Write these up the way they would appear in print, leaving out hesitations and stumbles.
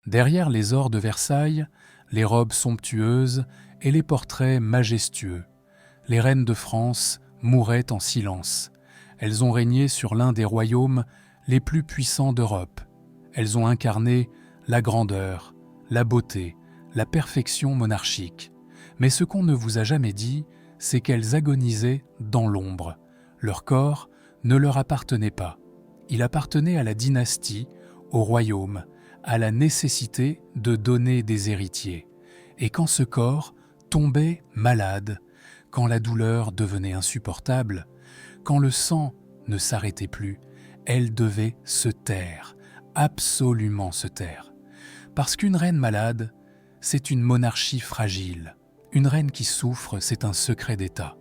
Derrière les ors de Versailles, les robes somptueuses et les portraits majestueux, les reines de France mouraient en silence. Elles ont régné sur l'un des royaumes les plus puissants d'Europe. Elles ont incarné la grandeur, la beauté, la perfection monarchique. Mais ce qu'on ne vous a jamais dit, c'est qu'elles agonisaient dans l'ombre. Leur corps ne leur appartenait pas. Il appartenait à la dynastie, au royaume, à la nécessité de donner des héritiers. Et quand ce corps tombait malade, quand la douleur devenait insupportable, quand le sang ne s'arrêtait plus, elle devait se taire, absolument se taire. Parce qu'une reine malade, c'est une monarchie fragile. Une reine qui souffre, c'est un secret d'État.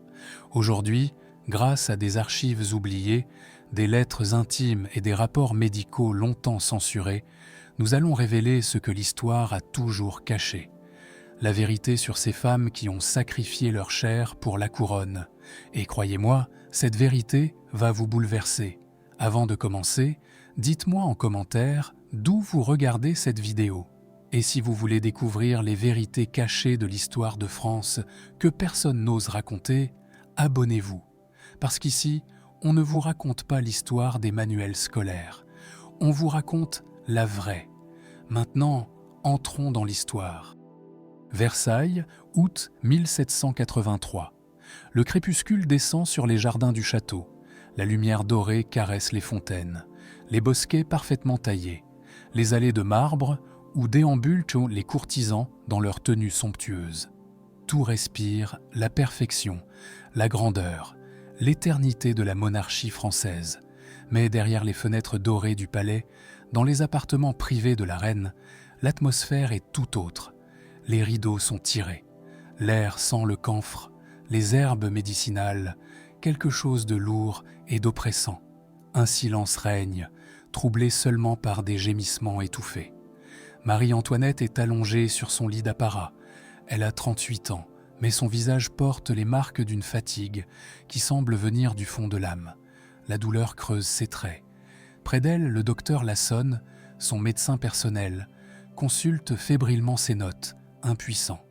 Aujourd'hui, grâce à des archives oubliées, des lettres intimes et des rapports médicaux longtemps censurés, nous allons révéler ce que l'histoire a toujours caché. La vérité sur ces femmes qui ont sacrifié leur chair pour la couronne. Et croyez-moi, cette vérité va vous bouleverser. Avant de commencer, dites-moi en commentaire d'où vous regardez cette vidéo. Et si vous voulez découvrir les vérités cachées de l'histoire de France que personne n'ose raconter, abonnez-vous. Parce qu'ici, on ne vous raconte pas l'histoire des manuels scolaires. On vous raconte la vraie. Maintenant, entrons dans l'histoire. Versailles, août 1783. Le crépuscule descend sur les jardins du château. La lumière dorée caresse les fontaines, les bosquets parfaitement taillés, les allées de marbre où déambulent les courtisans dans leurs tenues somptueuses. Tout respire la perfection, la grandeur, l'éternité de la monarchie française. Mais derrière les fenêtres dorées du palais, dans les appartements privés de la reine, l'atmosphère est tout autre. Les rideaux sont tirés, l'air sent le camphre, les herbes médicinales, quelque chose de lourd et d'oppressant. Un silence règne, troublé seulement par des gémissements étouffés. Marie-Antoinette est allongée sur son lit d'apparat. Elle a 38 ans, mais son visage porte les marques d'une fatigue qui semble venir du fond de l'âme. La douleur creuse ses traits. Près d'elle, le docteur Lassonne, son médecin personnel, consulte fébrilement ses notes, impuissant.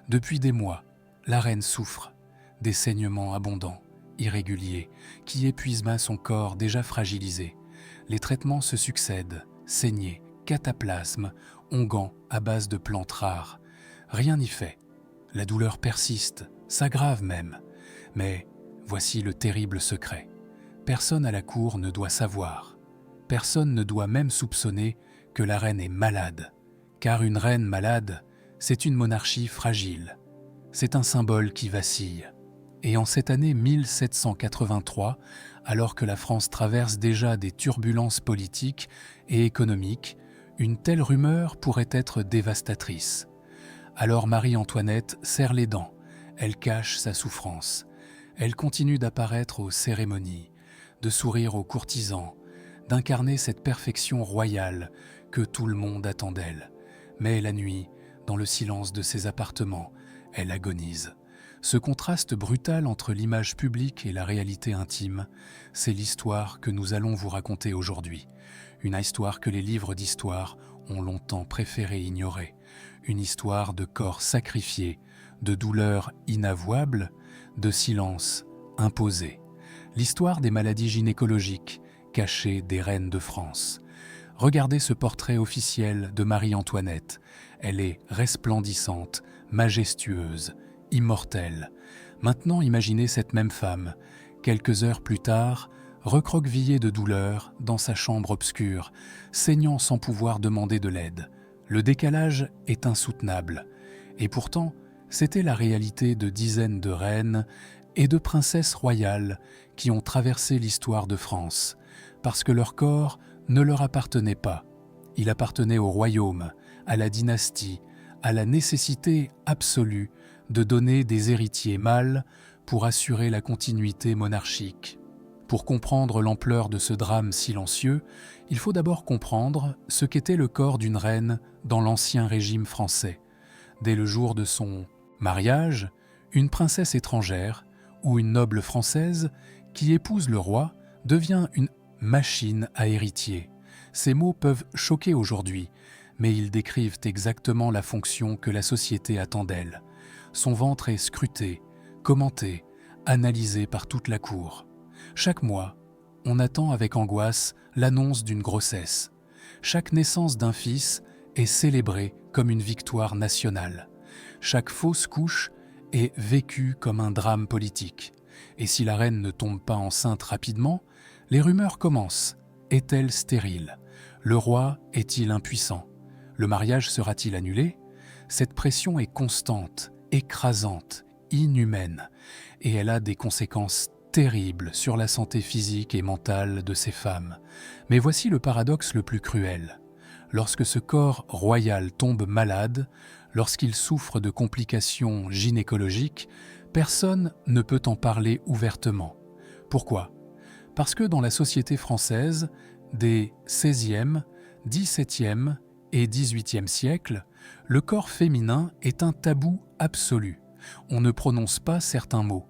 Depuis des mois, la reine souffre, des saignements abondants, irréguliers, qui épuisent son corps déjà fragilisé. Les traitements se succèdent, saignées, cataplasmes, onguents à base de plantes rares. Rien n'y fait. La douleur persiste, s'aggrave même. Mais voici le terrible secret. Personne à la cour ne doit savoir. Personne ne doit même soupçonner que la reine est malade. Car une reine malade, c'est une monarchie fragile. C'est un symbole qui vacille. Et en cette année 1783, alors que la France traverse déjà des turbulences politiques et économiques, une telle rumeur pourrait être dévastatrice. Alors Marie-Antoinette serre les dents, elle cache sa souffrance. Elle continue d'apparaître aux cérémonies, de sourire aux courtisans, d'incarner cette perfection royale que tout le monde attend d'elle. Mais la nuit, dans le silence de ses appartements, elle agonise. Ce contraste brutal entre l'image publique et la réalité intime, c'est l'histoire que nous allons vous raconter aujourd'hui. Une histoire que les livres d'histoire ont longtemps préféré ignorer. Une histoire de corps sacrifiés, de douleurs inavouables, de silence imposé. L'histoire des maladies gynécologiques cachées des reines de France. Regardez ce portrait officiel de Marie-Antoinette. Elle est resplendissante, majestueuse, immortelle. Maintenant, imaginez cette même femme, quelques heures plus tard, recroquevillée de douleur dans sa chambre obscure, saignant sans pouvoir demander de l'aide. Le décalage est insoutenable. Et pourtant, c'était la réalité de dizaines de reines et de princesses royales qui ont traversé l'histoire de France, parce que leur corps ne leur appartenait pas. Il appartenait au royaume, à la dynastie, à la nécessité absolue de donner des héritiers mâles pour assurer la continuité monarchique. Pour comprendre l'ampleur de ce drame silencieux, il faut d'abord comprendre ce qu'était le corps d'une reine dans l'Ancien Régime français. Dès le jour de son mariage, une princesse étrangère ou une noble française qui épouse le roi devient une machine à héritier. Ces mots peuvent choquer aujourd'hui, mais ils décrivent exactement la fonction que la société attend d'elle. Son ventre est scruté, commenté, analysé par toute la cour. Chaque mois, on attend avec angoisse l'annonce d'une grossesse. Chaque naissance d'un fils est célébrée comme une victoire nationale. Chaque fausse couche est vécue comme un drame politique. Et si la reine ne tombe pas enceinte rapidement, les rumeurs commencent. Est-elle stérile? Le roi est-il impuissant? Le mariage sera-t-il annulé? Cette pression est constante, écrasante, inhumaine, et elle a des conséquences terribles sur la santé physique et mentale de ces femmes. Mais voici le paradoxe le plus cruel. Lorsque ce corps royal tombe malade, lorsqu'il souffre de complications gynécologiques, personne ne peut en parler ouvertement. Pourquoi? Parce que dans la société française, des XVIe, XVIIe et XVIIIe siècles, le corps féminin est un tabou absolu. On ne prononce pas certains mots,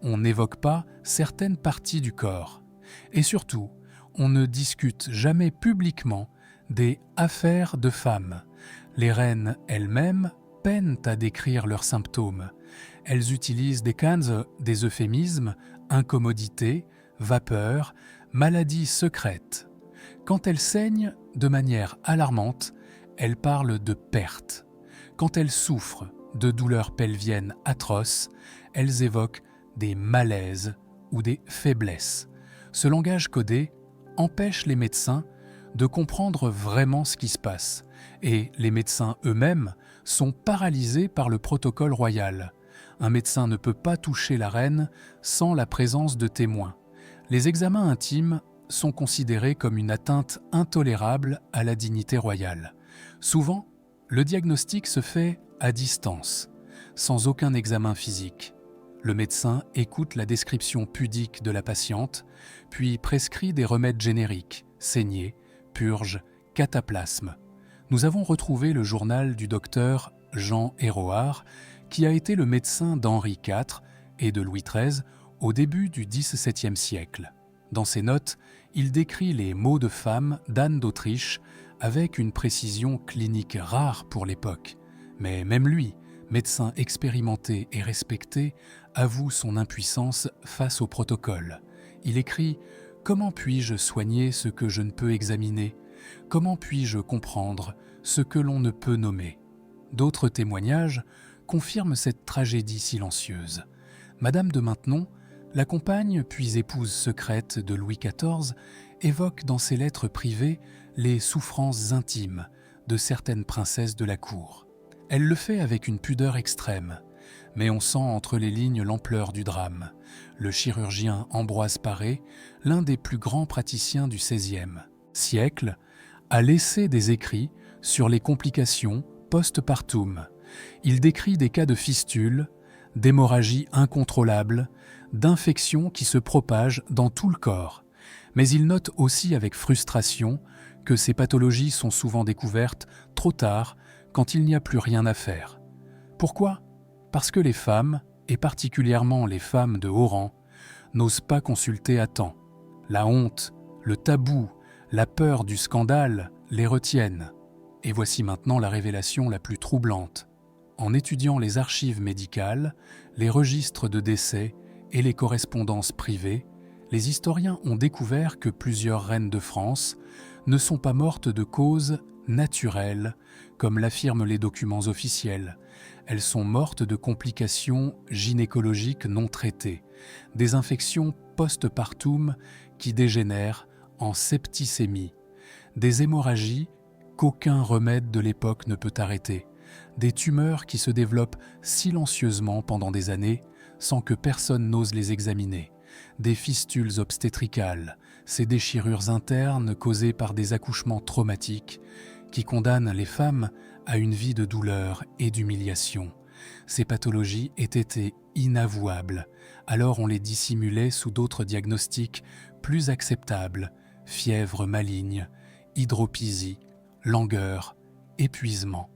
on n'évoque pas certaines parties du corps. Et surtout, on ne discute jamais publiquement des affaires de femmes. Les reines elles-mêmes peinent à décrire leurs symptômes. Elles utilisent des euphémismes, incommodité, vapeur, maladie secrète. Quand elles saignent de manière alarmante, elles parlent de perte. Quand elles souffrent de douleurs pelviennes atroces, elles évoquent des malaises ou des faiblesses. Ce langage codé empêche les médecins de comprendre vraiment ce qui se passe, et les médecins eux-mêmes sont paralysés par le protocole royal. Un médecin ne peut pas toucher la reine sans la présence de témoins. Les examens intimes sont considérés comme une atteinte intolérable à la dignité royale. Souvent, le diagnostic se fait à distance, sans aucun examen physique. Le médecin écoute la description pudique de la patiente, puis prescrit des remèdes génériques, saignée, purge, cataplasme. Nous avons retrouvé le journal du docteur Jean Héroard, qui a été le médecin d'Henri IV et de Louis XIII au début du XVIIe siècle. Dans ses notes, il décrit les maux de femme d'Anne d'Autriche avec une précision clinique rare pour l'époque. Mais même lui, médecin expérimenté et respecté, avoue son impuissance face au protocole. Il écrit « Comment puis-je soigner ce que je ne peux examiner? Comment puis-je comprendre ce que l'on ne peut nommer ?» D'autres témoignages confirment cette tragédie silencieuse. Madame de Maintenon, la compagne puis épouse secrète de Louis XIV, évoque dans ses lettres privées les souffrances intimes de certaines princesses de la cour. Elle le fait avec une pudeur extrême, mais on sent entre les lignes l'ampleur du drame. Le chirurgien Ambroise Paré, l'un des plus grands praticiens du XVIe siècle, a laissé des écrits sur les complications post-partum. Il décrit des cas de fistules, d'hémorragies incontrôlables, d'infections qui se propagent dans tout le corps. Mais il note aussi avec frustration que ces pathologies sont souvent découvertes trop tard, quand il n'y a plus rien à faire. Pourquoi? Parce que les femmes, et particulièrement les femmes de haut rang, n'osent pas consulter à temps. La honte, le tabou, la peur du scandale les retiennent. Et voici maintenant la révélation la plus troublante. En étudiant les archives médicales, les registres de décès et les correspondances privées, les historiens ont découvert que plusieurs reines de France ne sont pas mortes de causes naturelles, comme l'affirment les documents officiels. Elles sont mortes de complications gynécologiques non traitées, des infections post-partum qui dégénèrent en septicémie, des hémorragies qu'aucun remède de l'époque ne peut arrêter, des tumeurs qui se développent silencieusement pendant des années sans que personne n'ose les examiner, des fistules obstétricales, ces déchirures internes causées par des accouchements traumatiques qui condamnent les femmes à une vie de douleur et d'humiliation. Ces pathologies étaient inavouables, alors on les dissimulait sous d'autres diagnostics plus acceptables: fièvre maligne, hydropisie, langueur, épuisement.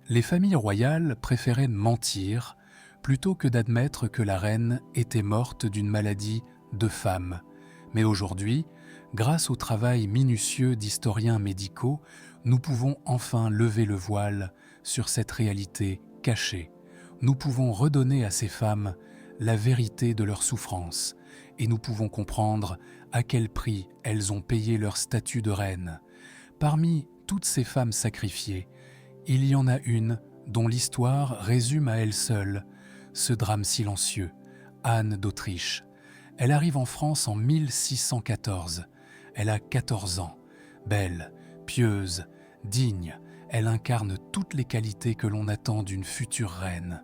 Les familles royales préféraient mentir plutôt que d'admettre que la reine était morte d'une maladie de femme. Mais aujourd'hui, grâce au travail minutieux d'historiens médicaux, nous pouvons enfin lever le voile sur cette réalité cachée. Nous pouvons redonner à ces femmes la vérité de leur souffrance et nous pouvons comprendre à quel prix elles ont payé leur statut de reine. Parmi toutes ces femmes sacrifiées, il y en a une dont l'histoire résume à elle seule ce drame silencieux, Anne d'Autriche. Elle arrive en France en 1614. Elle a 14 ans. Belle, pieuse, digne, elle incarne toutes les qualités que l'on attend d'une future reine.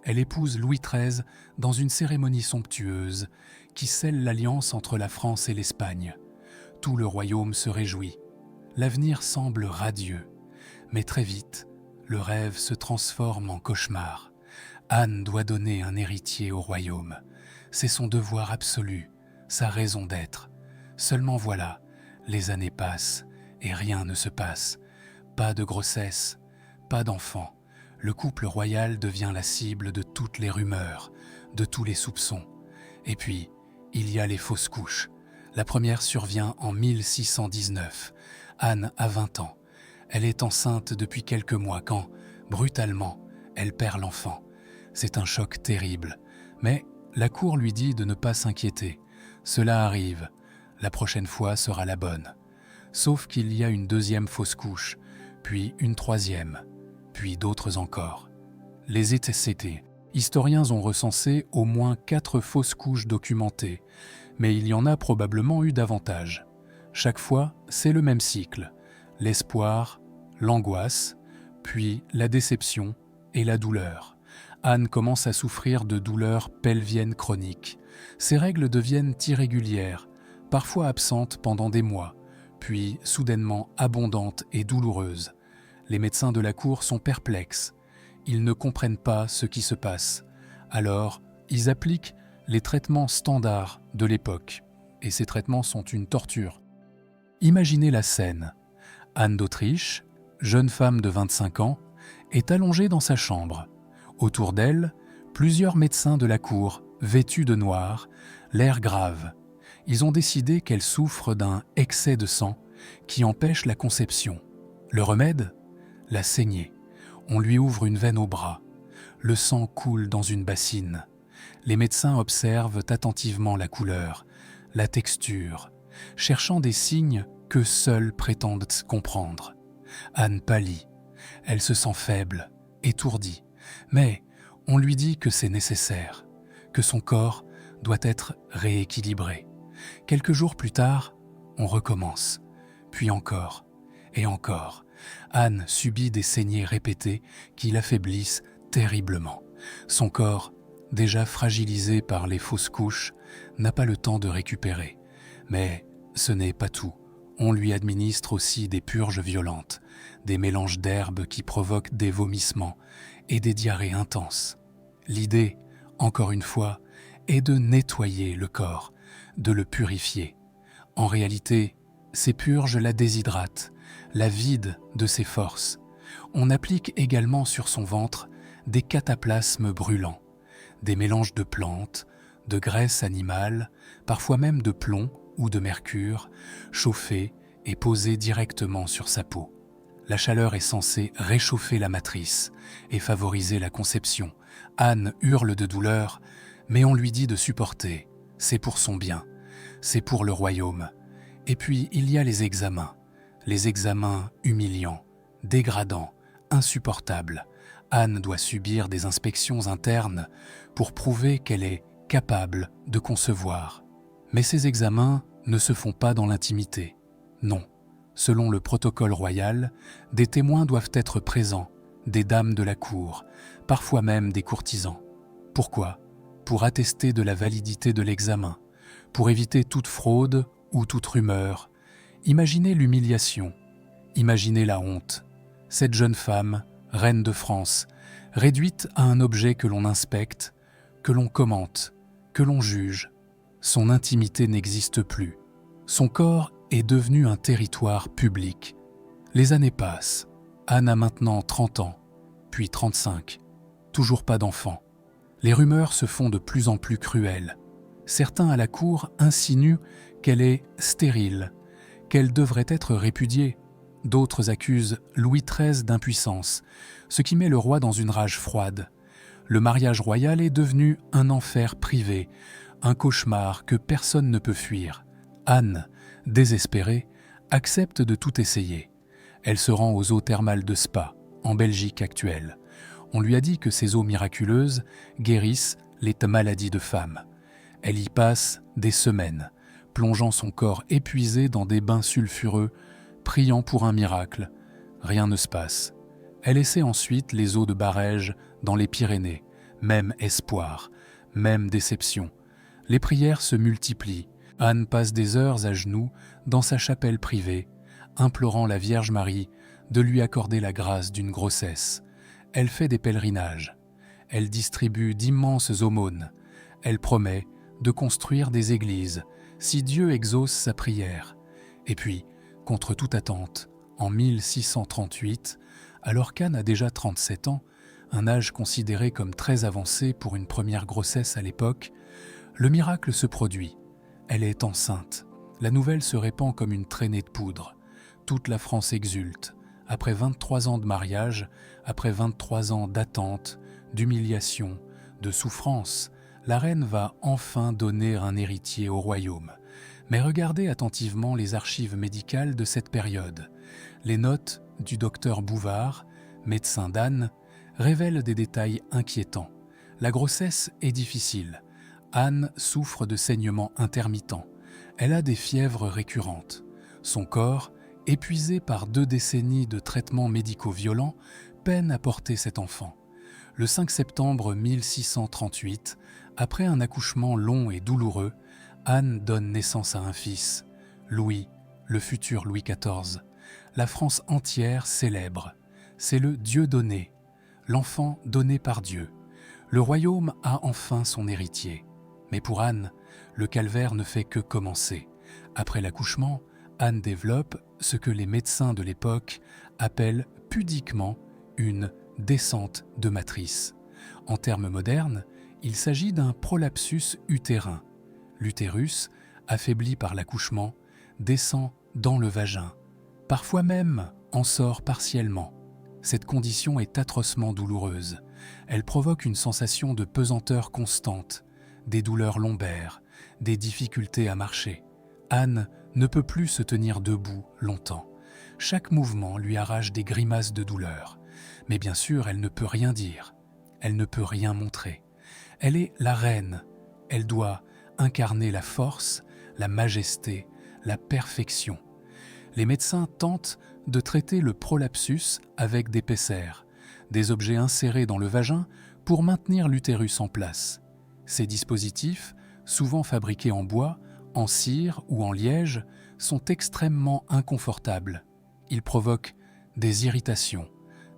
Elle épouse Louis XIII dans une cérémonie somptueuse qui scelle l'alliance entre la France et l'Espagne. Tout le royaume se réjouit. L'avenir semble radieux. Mais très vite, le rêve se transforme en cauchemar. Anne doit donner un héritier au royaume. C'est son devoir absolu, sa raison d'être. Seulement voilà, les années passent et rien ne se passe. Pas de grossesse, pas d'enfant. Le couple royal devient la cible de toutes les rumeurs, de tous les soupçons. Et puis, il y a les fausses couches. La première survient en 1619. Anne a 20 ans. Elle est enceinte depuis quelques mois quand, brutalement, elle perd l'enfant. C'est un choc terrible. Mais la cour lui dit de ne pas s'inquiéter. Cela arrive. La prochaine fois sera la bonne. Sauf qu'il y a une deuxième fausse couche, puis une troisième, puis d'autres encore. Les ETCT, historiens ont recensé au moins 4 fausses couches documentées, mais il y en a probablement eu davantage. Chaque fois, c'est le même cycle. L'espoir, l'angoisse, puis la déception et la douleur. Anne commence à souffrir de douleurs pelviennes chroniques. Ses règles deviennent irrégulières, parfois absentes pendant des mois, puis soudainement abondantes et douloureuses. Les médecins de la cour sont perplexes. Ils ne comprennent pas ce qui se passe. Alors, ils appliquent les traitements standards de l'époque. Et ces traitements sont une torture. Imaginez la scène. Anne d'Autriche, jeune femme de 25 ans, est allongée dans sa chambre. Autour d'elle, plusieurs médecins de la cour, vêtus de noir, l'air grave. Ils ont décidé qu'elle souffre d'un excès de sang qui empêche la conception. Le remède ? La saignée. On lui ouvre une veine au bras. Le sang coule dans une bassine. Les médecins observent attentivement la couleur, la texture, cherchant des signes que seuls prétendent comprendre. Anne pâlit. Elle se sent faible, étourdie. Mais on lui dit que c'est nécessaire, que son corps doit être rééquilibré. Quelques jours plus tard, on recommence, puis encore et encore. Anne subit des saignées répétées qui l'affaiblissent terriblement. Son corps, déjà fragilisé par les fausses couches, n'a pas le temps de récupérer. Mais ce n'est pas tout. On lui administre aussi des purges violentes, des mélanges d'herbes qui provoquent des vomissements et des diarrhées intenses. L'idée, encore une fois, est de nettoyer le corps, de le purifier. En réalité, ces purges la déshydratent, la vident de ses forces. On applique également sur son ventre des cataplasmes brûlants, des mélanges de plantes, de graisse animale, parfois même de plomb ou de mercure, chauffés et posés directement sur sa peau. La chaleur est censée réchauffer la matrice et favoriser la conception. Anne hurle de douleur, mais on lui dit de supporter. C'est pour son bien, c'est pour le royaume. Et puis il y a les examens humiliants, dégradants, insupportables. Anne doit subir des inspections internes pour prouver qu'elle est capable de concevoir. Mais ces examens ne se font pas dans l'intimité. Non. Selon le protocole royal, des témoins doivent être présents, des dames de la cour, parfois même des courtisans. Pourquoi ? Pour attester de la validité de l'examen, pour éviter toute fraude ou toute rumeur. Imaginez l'humiliation, imaginez la honte. Cette jeune femme, reine de France, réduite à un objet que l'on inspecte, que l'on commente, que l'on juge. Son intimité n'existe plus. Son corps est devenu un territoire public. Les années passent. Anne a maintenant 30 ans, puis 35. Toujours pas d'enfant. Les rumeurs se font de plus en plus cruelles. Certains à la cour insinuent qu'elle est stérile, qu'elle devrait être répudiée. D'autres accusent Louis XIII d'impuissance, ce qui met le roi dans une rage froide. Le mariage royal est devenu un enfer privé, un cauchemar que personne ne peut fuir. Anne, désespérée, accepte de tout essayer. Elle se rend aux eaux thermales de Spa, en Belgique actuelle. On lui a dit que ces eaux miraculeuses guérissent les maladies de femmes. Elle y passe des semaines, plongeant son corps épuisé dans des bains sulfureux, priant pour un miracle. Rien ne se passe. Elle essaie ensuite les eaux de Barèges dans les Pyrénées. Même espoir, même déception. Les prières se multiplient. Anne passe des heures à genoux dans sa chapelle privée, implorant la Vierge Marie de lui accorder la grâce d'une grossesse. Elle fait des pèlerinages. Elle distribue d'immenses aumônes. Elle promet de construire des églises si Dieu exauce sa prière. Et puis, contre toute attente, en 1638, alors qu'Anne a déjà 37 ans, un âge considéré comme très avancé pour une première grossesse à l'époque, le miracle se produit. Elle est enceinte. La nouvelle se répand comme une traînée de poudre. Toute la France exulte. Après 23 ans de mariage, après 23 ans d'attente, d'humiliation, de souffrance, la reine va enfin donner un héritier au royaume. Mais regardez attentivement les archives médicales de cette période. Les notes du docteur Bouvard, médecin d'Anne, révèlent des détails inquiétants. La grossesse est difficile. Anne souffre de saignements intermittents. Elle a des fièvres récurrentes. Son corps, épuisé par 2 décennies de traitements médicaux violents, peine à porter cet enfant. Le 5 septembre 1638, après un accouchement long et douloureux, Anne donne naissance à un fils, Louis, le futur Louis XIV. La France entière célèbre. C'est le Dieu donné, l'enfant donné par Dieu. Le royaume a enfin son héritier. Mais pour Anne, le calvaire ne fait que commencer. Après l'accouchement, Anne développe ce que les médecins de l'époque appellent pudiquement une descente de matrice. En termes modernes, il s'agit d'un prolapsus utérin. L'utérus, affaibli par l'accouchement, descend dans le vagin. Parfois même en sort partiellement. Cette condition est atrocement douloureuse. Elle provoque une sensation de pesanteur constante, des douleurs lombaires, des difficultés à marcher. Anne ne peut plus se tenir debout longtemps. Chaque mouvement lui arrache des grimaces de douleur. Mais bien sûr, elle ne peut rien dire. Elle ne peut rien montrer. Elle est la reine. Elle doit incarner la force, la majesté, la perfection. Les médecins tentent de traiter le prolapsus avec des pessères, des objets insérés dans le vagin pour maintenir l'utérus en place. Ces dispositifs, souvent fabriqués en bois, en cire ou en liège, sont extrêmement inconfortables. Ils provoquent des irritations,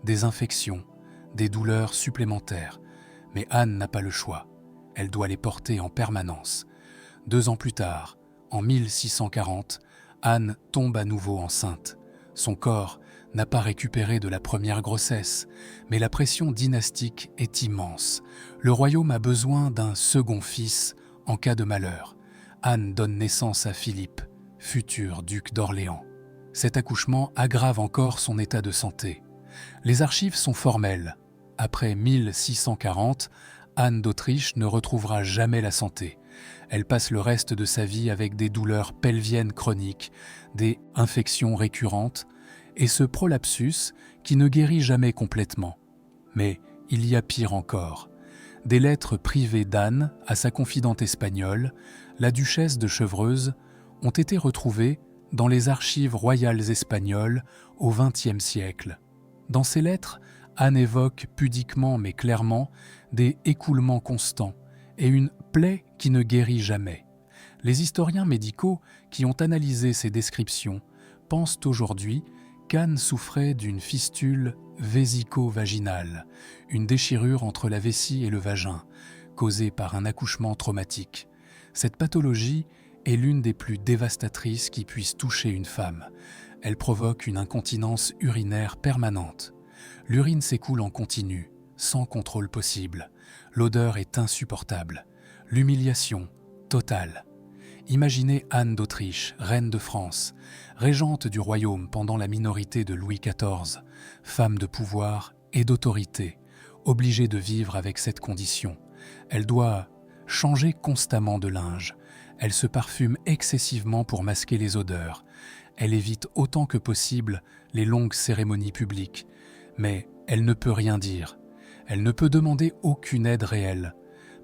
des infections, des douleurs supplémentaires. Mais Anne n'a pas le choix. Elle doit les porter en permanence. 2 ans plus tard, en 1640, Anne tombe à nouveau enceinte. Son corps n'a pas récupéré de la première grossesse, mais la pression dynastique est immense. Le royaume a besoin d'un second fils en cas de malheur. Anne donne naissance à Philippe, futur duc d'Orléans. Cet accouchement aggrave encore son état de santé. Les archives sont formelles. Après 1640, Anne d'Autriche ne retrouvera jamais la santé. Elle passe le reste de sa vie avec des douleurs pelviennes chroniques, des infections récurrentes et ce prolapsus qui ne guérit jamais complètement. Mais il y a pire encore. Des lettres privées d'Anne à sa confidente espagnole, la duchesse de Chevreuse, ont été retrouvées dans les archives royales espagnoles au XXe siècle. Dans ces lettres, Anne évoque pudiquement mais clairement des écoulements constants et une plaie qui ne guérit jamais. Les historiens médicaux qui ont analysé ces descriptions pensent aujourd'hui qu'Anne souffrait d'une fistule vésico-vaginale, une déchirure entre la vessie et le vagin, causée par un accouchement traumatique. Cette pathologie est l'une des plus dévastatrices qui puissent toucher une femme. Elle provoque une incontinence urinaire permanente. L'urine s'écoule en continu, sans contrôle possible. L'odeur est insupportable. L'humiliation totale. Imaginez Anne d'Autriche, reine de France, régente du royaume pendant la minorité de Louis XIV, femme de pouvoir et d'autorité, obligée de vivre avec cette condition. Elle doit changer constamment de linge. Elle se parfume excessivement pour masquer les odeurs. Elle évite autant que possible les longues cérémonies publiques. Mais elle ne peut rien dire. Elle ne peut demander aucune aide réelle.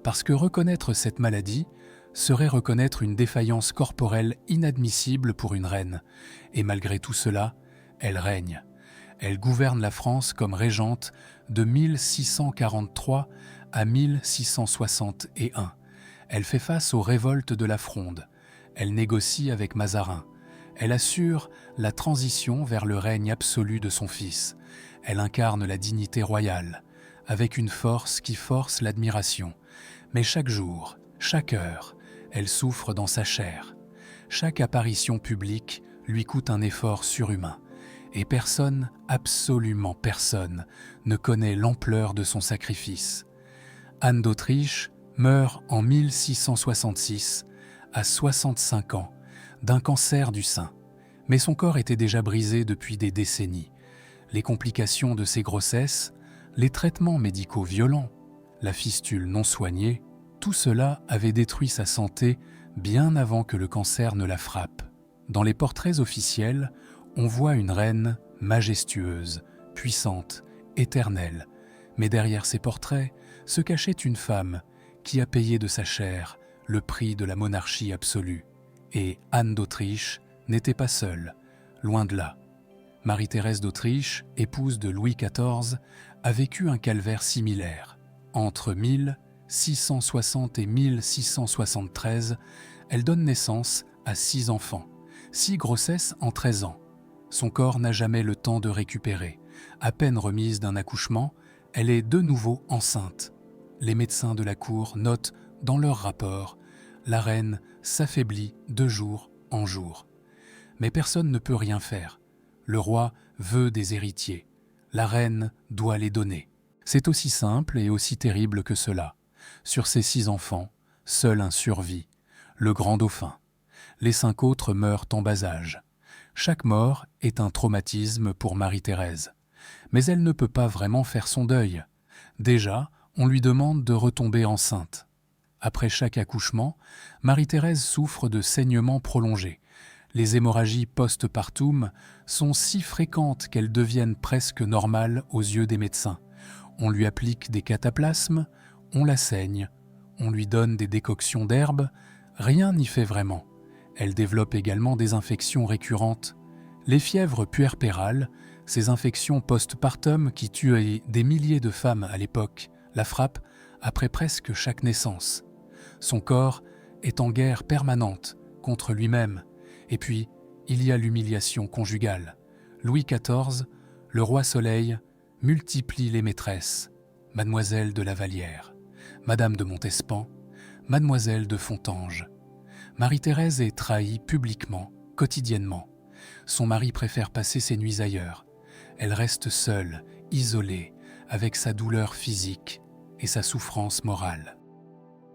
Parce que reconnaître cette maladie serait reconnaître une défaillance corporelle inadmissible pour une reine. Et malgré tout cela, elle règne. Elle gouverne la France comme régente de 1643 à 1661. Elle fait face aux révoltes de la Fronde. Elle négocie avec Mazarin. Elle assure la transition vers le règne absolu de son fils. Elle incarne la dignité royale, avec une force qui force l'admiration. Mais chaque jour, chaque heure, elle souffre dans sa chair. Chaque apparition publique lui coûte un effort surhumain. Et personne, absolument personne, ne connaît l'ampleur de son sacrifice. Anne d'Autriche meurt en 1666, à 65 ans, d'un cancer du sein. Mais son corps était déjà brisé depuis des décennies. Les complications de ses grossesses, les traitements médicaux violents, la fistule non soignée, tout cela avait détruit sa santé bien avant que le cancer ne la frappe. Dans les portraits officiels, on voit une reine majestueuse, puissante, éternelle. Mais derrière ces portraits se cachait une femme qui a payé de sa chair le prix de la monarchie absolue. Et Anne d'Autriche n'était pas seule, loin de là. Marie-Thérèse d'Autriche, épouse de Louis XIV, a vécu un calvaire similaire. Entre 1660 et 1673, elle donne naissance à 6 enfants, 6 grossesses en 13 ans. Son corps n'a jamais le temps de récupérer. À peine remise d'un accouchement, elle est de nouveau enceinte. Les médecins de la cour notent dans leur rapport « La reine s'affaiblit de jour en jour ». Mais personne ne peut rien faire. Le roi veut des héritiers. La reine doit les donner. C'est aussi simple et aussi terrible que cela. Sur ces 6 enfants, seul un survit, le grand dauphin. Les 5 autres meurent en bas âge. Chaque mort est un traumatisme pour Marie-Thérèse. Mais elle ne peut pas vraiment faire son deuil. Déjà, on lui demande de retomber enceinte. Après chaque accouchement, Marie-Thérèse souffre de saignements prolongés. Les hémorragies post-partum sont si fréquentes qu'elles deviennent presque normales aux yeux des médecins. On lui applique des cataplasmes, on la saigne, on lui donne des décoctions d'herbes, rien n'y fait vraiment. Elle développe également des infections récurrentes. Les fièvres puerpérales, ces infections post-partum qui tuaient des milliers de femmes à l'époque, la frappent après presque chaque naissance. Son corps est en guerre permanente contre lui-même. Et puis, il y a l'humiliation conjugale. Louis XIV, le roi Soleil, multiplie les maîtresses. Mademoiselle de la Vallière, Madame de Montespan, Mademoiselle de Fontanges. Marie-Thérèse est trahie publiquement, quotidiennement. Son mari préfère passer ses nuits ailleurs. Elle reste seule, isolée, avec sa douleur physique et sa souffrance morale.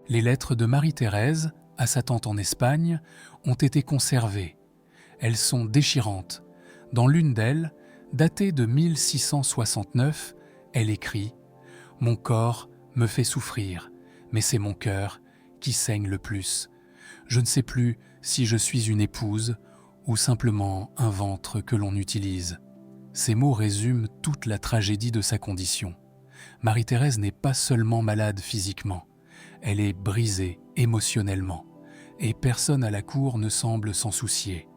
Les lettres de Marie-Thérèse, à sa tante en Espagne, ont été conservées. Elles sont déchirantes. Dans l'une d'elles, datée de 1669, elle écrit « Mon corps me fait souffrir, mais c'est mon cœur qui saigne le plus. Je ne sais plus si je suis une épouse ou simplement un ventre que l'on utilise. » Ces mots résument toute la tragédie de sa condition. Marie-Thérèse n'est pas seulement malade physiquement, elle est brisée émotionnellement, et personne à la cour ne semble s'en soucier.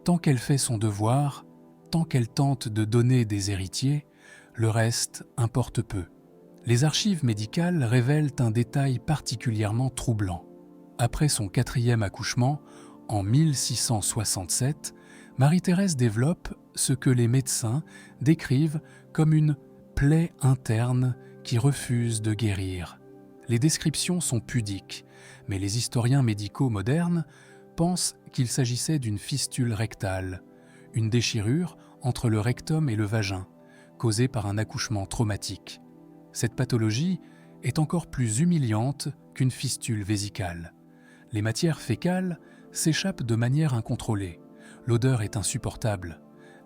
Tant qu'elle fait son devoir, tant qu'elle tente de donner des héritiers, le reste importe peu. Les archives médicales révèlent un détail particulièrement troublant. Après son 4e accouchement, en 1667, Marie-Thérèse développe ce que les médecins décrivent comme une plaie interne qui refuse de guérir. Les descriptions sont pudiques, mais les historiens médicaux modernes pensent qu'il s'agissait d'une fistule rectale, une déchirure entre le rectum et le vagin, causée par un accouchement traumatique. Cette pathologie est encore plus humiliante qu'une fistule vésicale. Les matières fécales s'échappe de manière incontrôlée. L'odeur est insupportable.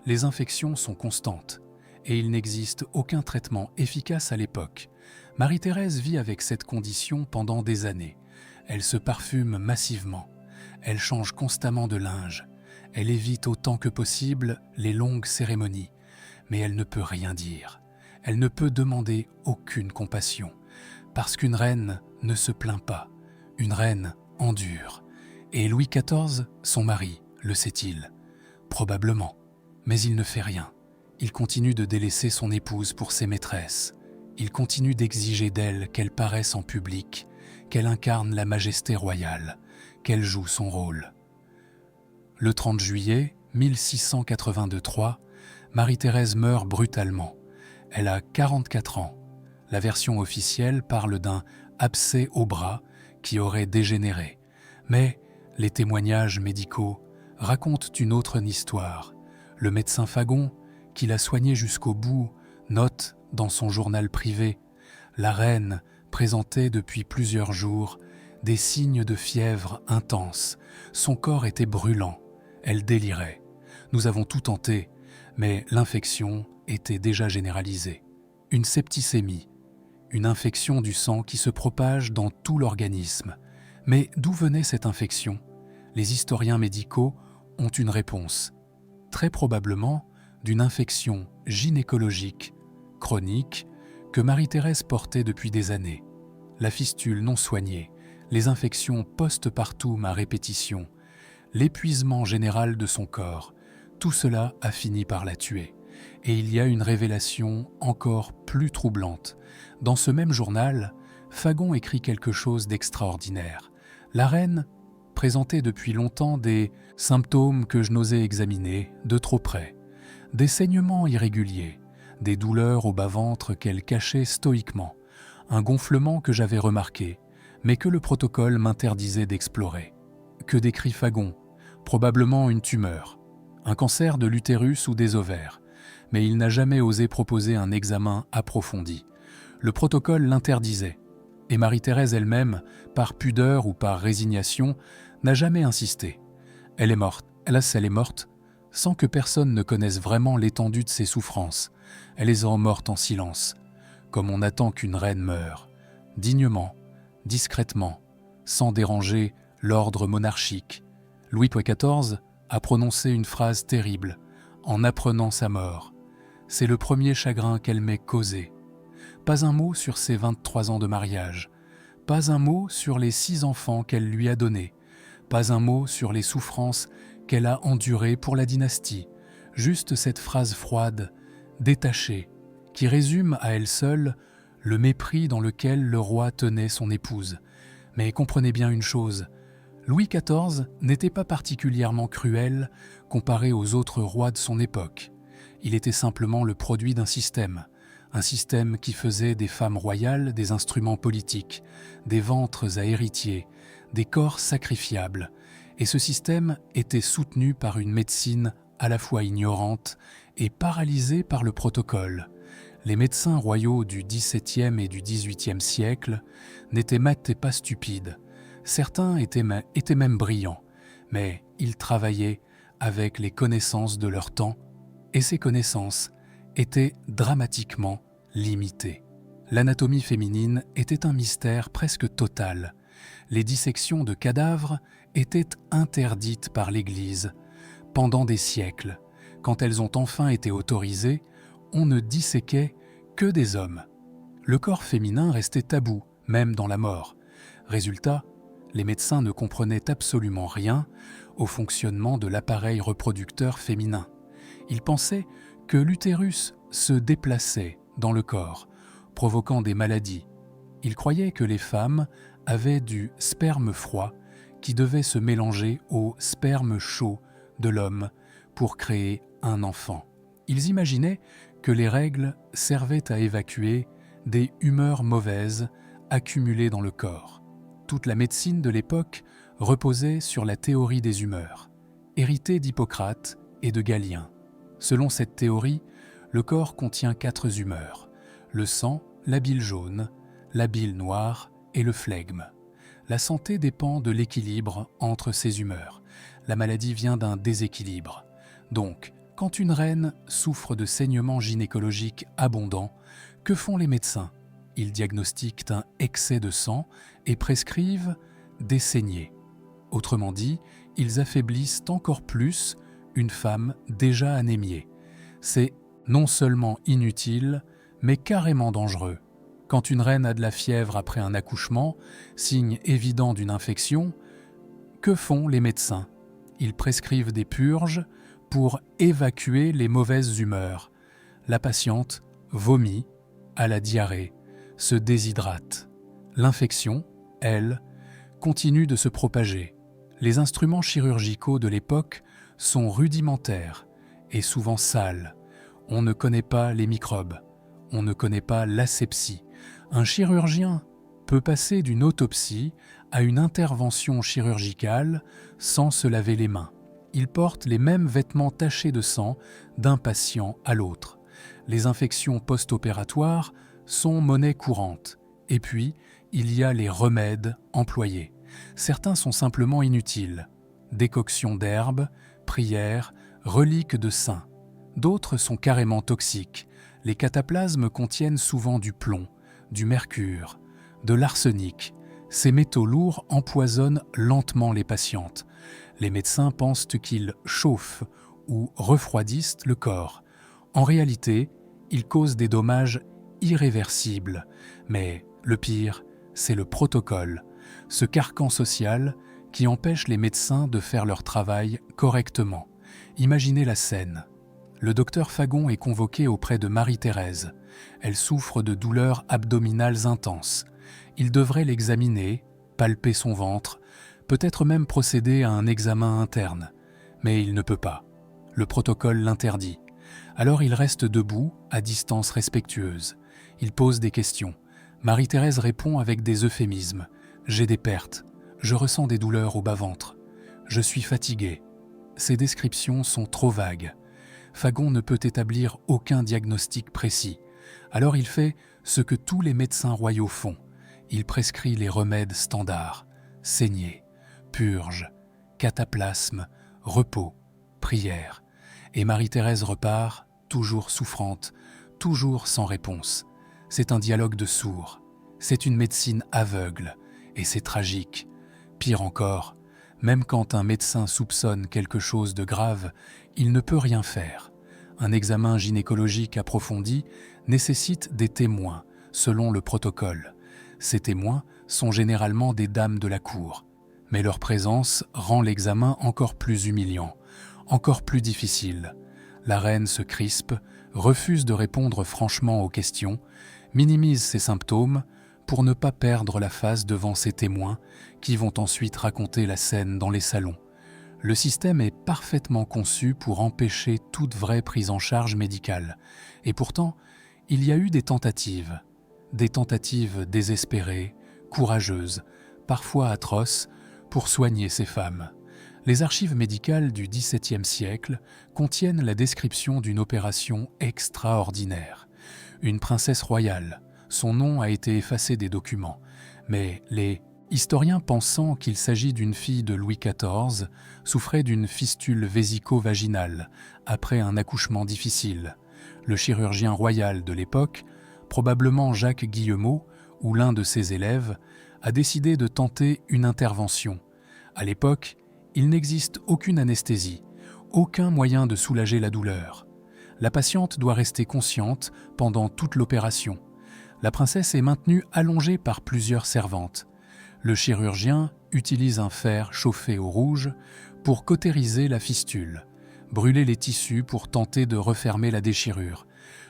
Les infections sont constantes. Et il n'existe aucun traitement efficace à l'époque. Marie-Thérèse vit avec cette condition pendant des années. Elle se parfume massivement. Elle change constamment de linge. Elle évite autant que possible les longues cérémonies. Mais elle ne peut rien dire. Elle ne peut demander aucune compassion. Parce qu'une reine ne se plaint pas. Une reine endure. Et Louis XIV, son mari, le sait-il? Probablement. Mais il ne fait rien. Il continue de délaisser son épouse pour ses maîtresses. Il continue d'exiger d'elle qu'elle paraisse en public, qu'elle incarne la majesté royale, qu'elle joue son rôle. Le 30 juillet 1683, Marie-Thérèse meurt brutalement. Elle a 44 ans. La version officielle parle d'un abcès au bras qui aurait dégénéré. Mais les témoignages médicaux racontent une autre histoire. Le médecin Fagon, qui l'a soignée jusqu'au bout, note dans son journal privé « La reine présentait depuis plusieurs jours des signes de fièvre intense. Son corps était brûlant. Elle délirait. Nous avons tout tenté, mais l'infection était déjà généralisée. Une septicémie, une infection du sang qui se propage dans tout l'organisme. Mais d'où venait cette infection? Les historiens médicaux ont une réponse. Très probablement d'une infection gynécologique chronique que Marie-Thérèse portait depuis des années. La fistule non soignée, les infections post-partum à répétition, l'épuisement général de son corps, tout cela a fini par la tuer. Et il y a une révélation encore plus troublante. Dans ce même journal, Fagon écrit quelque chose d'extraordinaire. La reine présentait depuis longtemps des symptômes que je n'osais examiner de trop près. Des saignements irréguliers, des douleurs au bas-ventre qu'elle cachait stoïquement, un gonflement que j'avais remarqué, mais que le protocole m'interdisait d'explorer. Que décrit Fagon? Probablement une tumeur, un cancer de l'utérus ou des ovaires, mais il n'a jamais osé proposer un examen approfondi. Le protocole l'interdisait, et Marie-Thérèse elle-même, par pudeur ou par résignation, n'a jamais insisté. Elle est morte, hélas elle est morte, sans que personne ne connaisse vraiment l'étendue de ses souffrances. Elle est morte en silence, comme on attend qu'une reine meure, dignement, discrètement, sans déranger l'ordre monarchique. Louis XIV a prononcé une phrase terrible en apprenant sa mort. C'est le premier chagrin qu'elle m'ait causé. Pas un mot sur ses 23 ans de mariage, pas un mot sur les 6 enfants qu'elle lui a donnés, pas un mot sur les souffrances qu'elle a endurées pour la dynastie, juste cette phrase froide, détachée, qui résume à elle seule le mépris dans lequel le roi tenait son épouse. Mais comprenez bien une chose, Louis XIV n'était pas particulièrement cruel comparé aux autres rois de son époque. Il était simplement le produit d'un système, un système qui faisait des femmes royales des instruments politiques, des ventres à héritiers, des corps sacrifiables, et ce système était soutenu par une médecine à la fois ignorante et paralysée par le protocole. Les médecins royaux du XVIIe et du XVIIIe siècle n'étaient pas stupides. Certains étaient même brillants, mais ils travaillaient avec les connaissances de leur temps, et ces connaissances étaient dramatiquement limitées. L'anatomie féminine était un mystère presque total. Les dissections de cadavres étaient interdites par l'Église. Pendant des siècles, quand elles ont enfin été autorisées, on ne disséquait que des hommes. Le corps féminin restait tabou, même dans la mort. Résultat, les médecins ne comprenaient absolument rien au fonctionnement de l'appareil reproducteur féminin. Ils pensaient que l'utérus se déplaçait dans le corps, provoquant des maladies. Ils croyaient que les femmes avaient du sperme froid qui devait se mélanger au sperme chaud de l'homme pour créer un enfant. Ils imaginaient que les règles servaient à évacuer des humeurs mauvaises accumulées dans le corps. Toute la médecine de l'époque reposait sur la théorie des humeurs, héritée d'Hippocrate et de Galien. Selon cette théorie, le corps contient 4 humeurs, le sang, la bile jaune, la bile noire et le flegme. La santé dépend de l'équilibre entre ses humeurs. La maladie vient d'un déséquilibre. Donc, quand une reine souffre de saignements gynécologiques abondants, que font les médecins? Ils diagnostiquent un excès de sang et prescrivent des saignées. Autrement dit, ils affaiblissent encore plus une femme déjà anémiée. C'est non seulement inutile, mais carrément dangereux. Quand une reine a de la fièvre après un accouchement, signe évident d'une infection, que font les médecins? Ils prescrivent des purges pour évacuer les mauvaises humeurs. La patiente vomit, a la diarrhée, se déshydrate. L'infection, elle, continue de se propager. Les instruments chirurgicaux de l'époque sont rudimentaires et souvent sales. On ne connaît pas les microbes, on ne connaît pas l'asepsie. Un chirurgien peut passer d'une autopsie à une intervention chirurgicale sans se laver les mains. Il porte les mêmes vêtements tachés de sang d'un patient à l'autre. Les infections post-opératoires sont monnaie courante. Et puis, il y a les remèdes employés. Certains sont simplement inutiles. Décoction d'herbes, prières, reliques de saints. D'autres sont carrément toxiques. Les cataplasmes contiennent souvent du plomb, du mercure, de l'arsenic. Ces métaux lourds empoisonnent lentement les patientes. Les médecins pensent qu'ils chauffent ou refroidissent le corps. En réalité, ils causent des dommages irréversibles. Mais le pire, c'est le protocole, ce carcan social qui empêche les médecins de faire leur travail correctement. Imaginez la scène. Le docteur Fagon est convoqué auprès de Marie-Thérèse. Elle souffre de douleurs abdominales intenses. Il devrait l'examiner, palper son ventre, peut-être même procéder à un examen interne. Mais il ne peut pas. Le protocole l'interdit. Alors il reste debout, à distance respectueuse. Il pose des questions. Marie-Thérèse répond avec des euphémismes. « J'ai des pertes. Je ressens des douleurs au bas-ventre. Je suis fatigué. » Ces descriptions sont trop vagues. Fagon ne peut établir aucun diagnostic précis. Alors il fait ce que tous les médecins royaux font. Il prescrit les remèdes standards. Saignée, purge, cataplasme, repos, prière. Et Marie-Thérèse repart, toujours souffrante, toujours sans réponse. C'est un dialogue de sourds. C'est une médecine aveugle. Et c'est tragique. Pire encore, même quand un médecin soupçonne quelque chose de grave, il ne peut rien faire. Un examen gynécologique approfondi nécessite des témoins, selon le protocole. Ces témoins sont généralement des dames de la cour. Mais leur présence rend l'examen encore plus humiliant, encore plus difficile. La reine se crispe, refuse de répondre franchement aux questions, minimise ses symptômes pour ne pas perdre la face devant ses témoins qui vont ensuite raconter la scène dans les salons. Le système est parfaitement conçu pour empêcher toute vraie prise en charge médicale. Et pourtant, il y a eu des tentatives désespérées, courageuses, parfois atroces, pour soigner ces femmes. Les archives médicales du XVIIe siècle contiennent la description d'une opération extraordinaire. Une princesse royale, son nom a été effacé des documents, mais les historiens pensant qu'il s'agit d'une fille de Louis XIV souffrait d'une fistule vésico-vaginale après un accouchement difficile. Le chirurgien royal de l'époque, probablement Jacques Guillemot ou l'un de ses élèves, a décidé de tenter une intervention. À l'époque, il n'existe aucune anesthésie, aucun moyen de soulager la douleur. La patiente doit rester consciente pendant toute l'opération. La princesse est maintenue allongée par plusieurs servantes. Le chirurgien utilise un fer chauffé au rouge pour cautériser la fistule, brûler les tissus pour tenter de refermer la déchirure.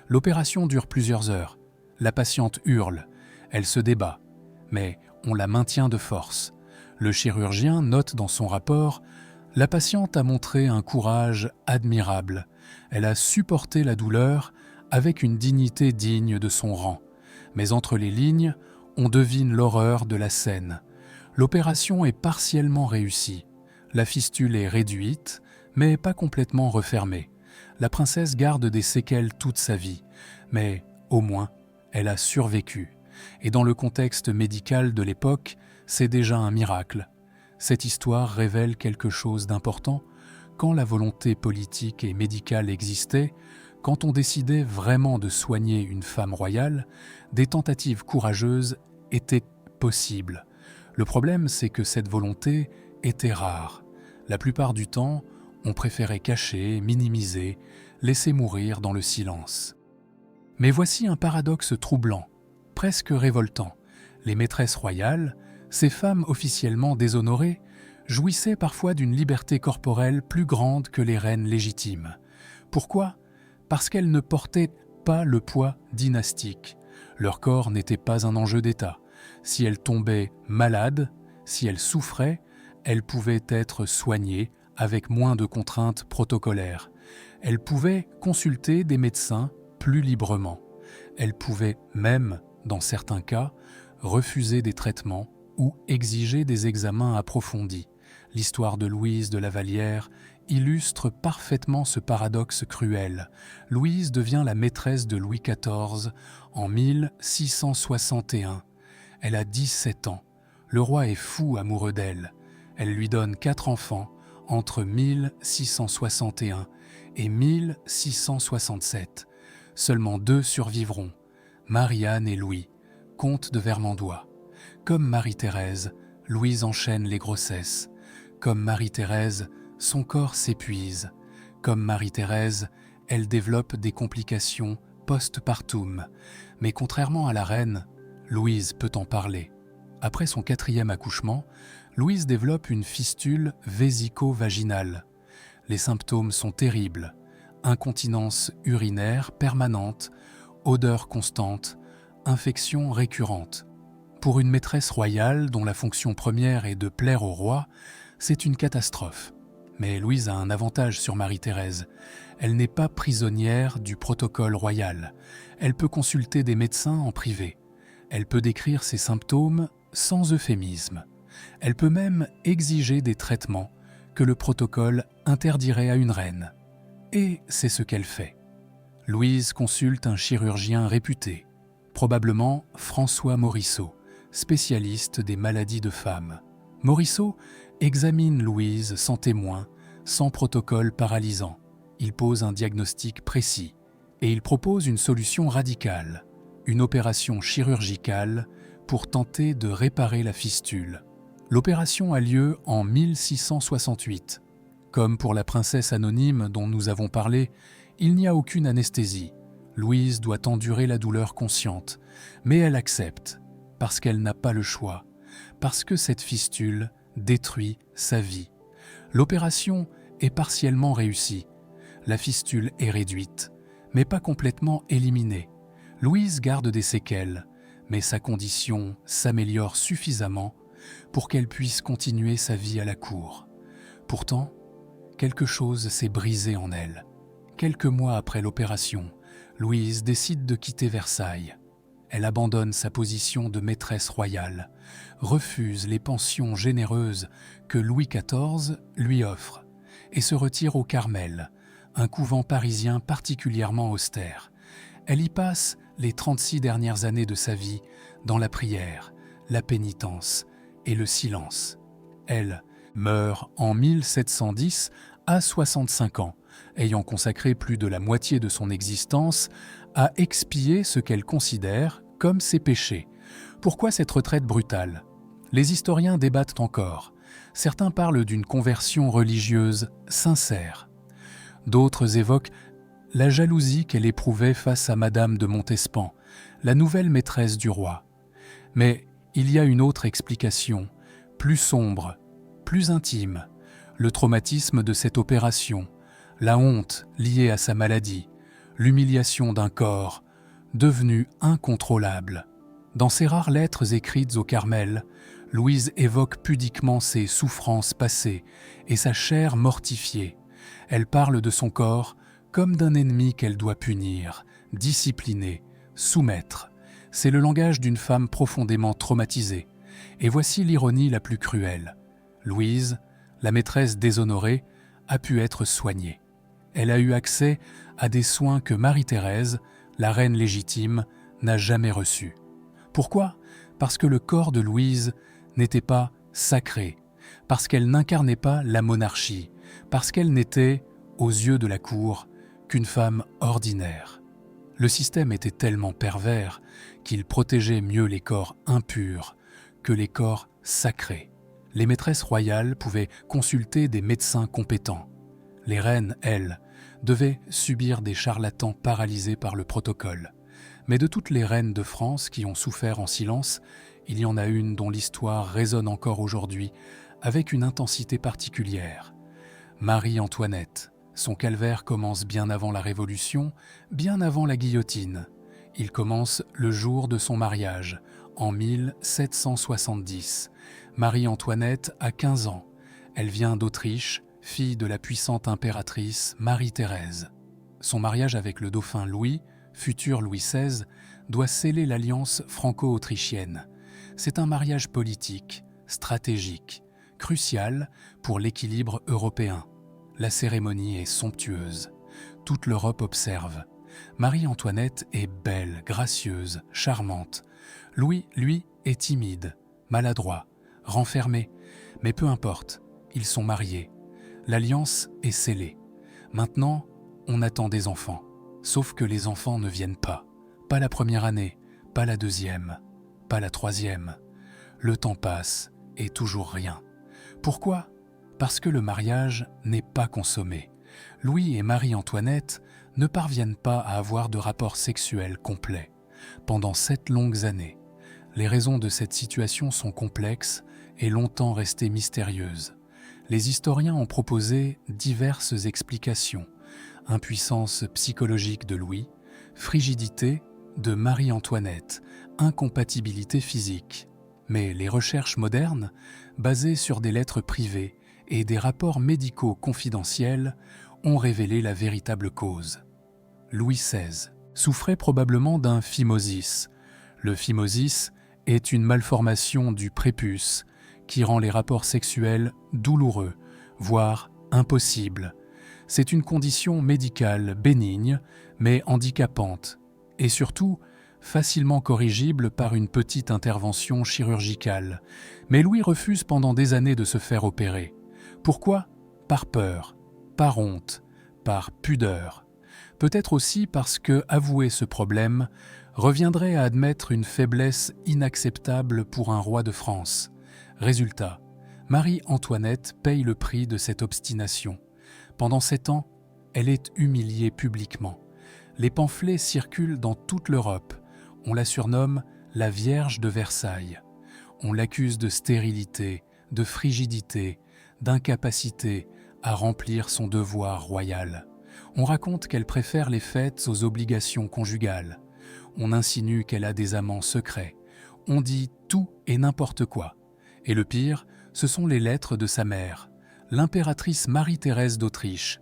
L'opération dure plusieurs heures. La patiente hurle, elle se débat, mais on la maintient de force. Le chirurgien note dans son rapport « La patiente a montré un courage admirable. Elle a supporté la douleur avec une dignité digne de son rang. » Mais entre les lignes, on devine l'horreur de la scène. L'opération est partiellement réussie. La fistule est réduite, mais pas complètement refermée. La princesse garde des séquelles toute sa vie, mais au moins, elle a survécu. Et dans le contexte médical de l'époque, c'est déjà un miracle. Cette histoire révèle quelque chose d'important. Quand la volonté politique et médicale existait, quand on décidait vraiment de soigner une femme royale, des tentatives courageuses étaient possibles. Le problème, c'est que cette volonté était rare. La plupart du temps, on préférait cacher, minimiser, laisser mourir dans le silence. Mais voici un paradoxe troublant, presque révoltant. Les maîtresses royales, ces femmes officiellement déshonorées, jouissaient parfois d'une liberté corporelle plus grande que les reines légitimes. Pourquoi ? Parce qu'elles ne portaient pas le poids dynastique. Leur corps n'était pas un enjeu d'État. Si elles tombaient malades, si elles souffraient, elles pouvaient être soignées avec moins de contraintes protocolaires. Elles pouvaient consulter des médecins plus librement. Elles pouvaient même, dans certains cas, refuser des traitements ou exiger des examens approfondis. L'histoire de Louise de La Vallière illustre parfaitement ce paradoxe cruel. Louise devient la maîtresse de Louis XIV en 1661. Elle a 17 ans. Le roi est fou amoureux d'elle. Elle lui donne 4 enfants entre 1661 et 1667. Seulement 2 survivront, Marie-Anne et Louis, comte de Vermandois. Comme Marie-Thérèse, Louise enchaîne les grossesses. Comme Marie-Thérèse, son corps s'épuise. Comme Marie-Thérèse, elle développe des complications post-partum. Mais contrairement à la reine, Louise peut en parler. Après son 4e accouchement, Louise développe une fistule vésico-vaginale. Les symptômes sont terribles. Incontinence urinaire permanente, odeur constante, infection récurrente. Pour une maîtresse royale dont la fonction première est de plaire au roi, c'est une catastrophe. Mais Louise a un avantage sur Marie-Thérèse. Elle n'est pas prisonnière du protocole royal. Elle peut consulter des médecins en privé. Elle peut décrire ses symptômes sans euphémisme. Elle peut même exiger des traitements que le protocole interdirait à une reine. Et c'est ce qu'elle fait. Louise consulte un chirurgien réputé, probablement François Morisseau, spécialiste des maladies de femmes. Morisseau examine Louise sans témoin, sans protocole paralysant. Il pose un diagnostic précis et il propose une solution radicale, une opération chirurgicale pour tenter de réparer la fistule. L'opération a lieu en 1668. Comme pour la princesse anonyme dont nous avons parlé, il n'y a aucune anesthésie. Louise doit endurer la douleur consciente, mais elle accepte, parce qu'elle n'a pas le choix, parce que cette fistule détruit sa vie. L'opération est partiellement réussie. La fistule est réduite, mais pas complètement éliminée. Louise garde des séquelles, mais sa condition s'améliore suffisamment pour qu'elle puisse continuer sa vie à la cour. Pourtant, quelque chose s'est brisé en elle. Quelques mois après l'opération, Louise décide de quitter Versailles. Elle abandonne sa position de maîtresse royale, refuse les pensions généreuses que Louis XIV lui offre et se retire au Carmel, un couvent parisien particulièrement austère. Elle y passe les 36 dernières années de sa vie dans la prière, la pénitence et le silence. Elle meurt en 1710 à 65 ans, ayant consacré plus de la moitié de son existence à expier ce qu'elle considère comme ses péchés. Pourquoi cette retraite brutale ? Les historiens débattent encore. Certains parlent d'une conversion religieuse sincère. D'autres évoquent la jalousie qu'elle éprouvait face à Madame de Montespan, la nouvelle maîtresse du roi. Mais il y a une autre explication, plus sombre, plus intime, le traumatisme de cette opération, la honte liée à sa maladie, l'humiliation d'un corps devenu incontrôlable. Dans ses rares lettres écrites au Carmel, Louise évoque pudiquement ses souffrances passées et sa chair mortifiée. Elle parle de son corps comme d'un ennemi qu'elle doit punir, discipliner, soumettre. C'est le langage d'une femme profondément traumatisée. Et voici l'ironie la plus cruelle. Louise, la maîtresse déshonorée, a pu être soignée. Elle a eu accès à des soins que Marie-Thérèse, la reine légitime, n'a jamais reçus. Pourquoi ? Parce que le corps de Louise n'était pas sacré, parce qu'elle n'incarnait pas la monarchie, parce qu'elle n'était, aux yeux de la cour, qu'une femme ordinaire. Le système était tellement pervers qu'il protégeait mieux les corps impurs que les corps sacrés. Les maîtresses royales pouvaient consulter des médecins compétents. Les reines, elles, devaient subir des charlatans paralysés par le protocole. Mais de toutes les reines de France qui ont souffert en silence, il y en a une dont l'histoire résonne encore aujourd'hui avec une intensité particulière. Marie-Antoinette. Son calvaire commence bien avant la Révolution, bien avant la guillotine. Il commence le jour de son mariage, en 1770. Marie-Antoinette a 15 ans. Elle vient d'Autriche, fille de la puissante impératrice Marie-Thérèse. Son mariage avec le dauphin Louis, futur Louis XVI, doit sceller l'alliance franco-autrichienne. C'est un mariage politique, stratégique, crucial pour l'équilibre européen. La cérémonie est somptueuse. Toute l'Europe observe. Marie-Antoinette est belle, gracieuse, charmante. Louis, lui, est timide, maladroit, renfermé. Mais peu importe, ils sont mariés. L'alliance est scellée. Maintenant, on attend des enfants. Sauf que les enfants ne viennent pas. Pas la première année, pas la deuxième, pas la troisième. Le temps passe et toujours rien. Pourquoi ? Parce que le mariage n'est pas consommé. Louis et Marie-Antoinette ne parviennent pas à avoir de rapports sexuels complets pendant 7 longues années. Les raisons de cette situation sont complexes et longtemps restées mystérieuses. Les historiens ont proposé diverses explications. Impuissance psychologique de Louis, frigidité de Marie-Antoinette, incompatibilité physique. Mais les recherches modernes, basées sur des lettres privées et des rapports médicaux confidentiels, ont révélé la véritable cause. Louis XVI souffrait probablement d'un phimosis. Le phimosis est une malformation du prépuce qui rend les rapports sexuels douloureux, voire impossibles. C'est une condition médicale bénigne, mais handicapante, et surtout facilement corrigible par une petite intervention chirurgicale. Mais Louis refuse pendant des années de se faire opérer. Pourquoi ? Par peur, par honte, par pudeur. Peut-être aussi parce que avouer ce problème reviendrait à admettre une faiblesse inacceptable pour un roi de France. Résultat, Marie-Antoinette paye le prix de cette obstination. Pendant 7 ans, elle est humiliée publiquement. Les pamphlets circulent dans toute l'Europe. On la surnomme la Vierge de Versailles. On l'accuse de stérilité, de frigidité, d'incapacité à remplir son devoir royal. On raconte qu'elle préfère les fêtes aux obligations conjugales. On insinue qu'elle a des amants secrets. On dit tout et n'importe quoi. Et le pire, ce sont les lettres de sa mère, l'impératrice Marie-Thérèse d'Autriche.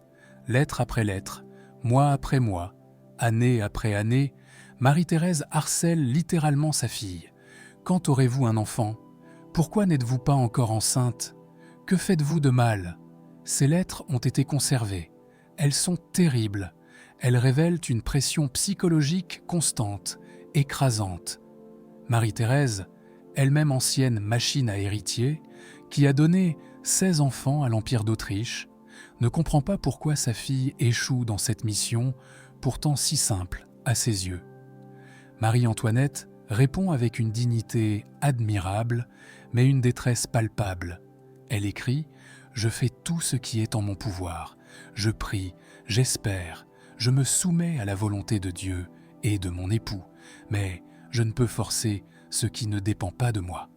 Lettre après lettre, mois après mois, année après année, Marie-Thérèse harcèle littéralement sa fille. Quand aurez-vous un enfant ? Pourquoi n'êtes-vous pas encore enceinte ? Que faites-vous de mal ? Ces lettres ont été conservées. Elles sont terribles. Elles révèlent une pression psychologique constante, écrasante. Marie-Thérèse, elle-même ancienne machine à héritier, qui a donné 16 enfants à l'Empire d'Autriche, ne comprend pas pourquoi sa fille échoue dans cette mission, pourtant si simple à ses yeux. Marie-Antoinette répond avec une dignité admirable, mais une détresse palpable. Elle écrit « Je fais tout ce qui est en mon pouvoir. Je prie, j'espère, je me soumets à la volonté de Dieu et de mon époux, mais je ne peux forcer ce qui ne dépend pas de moi. »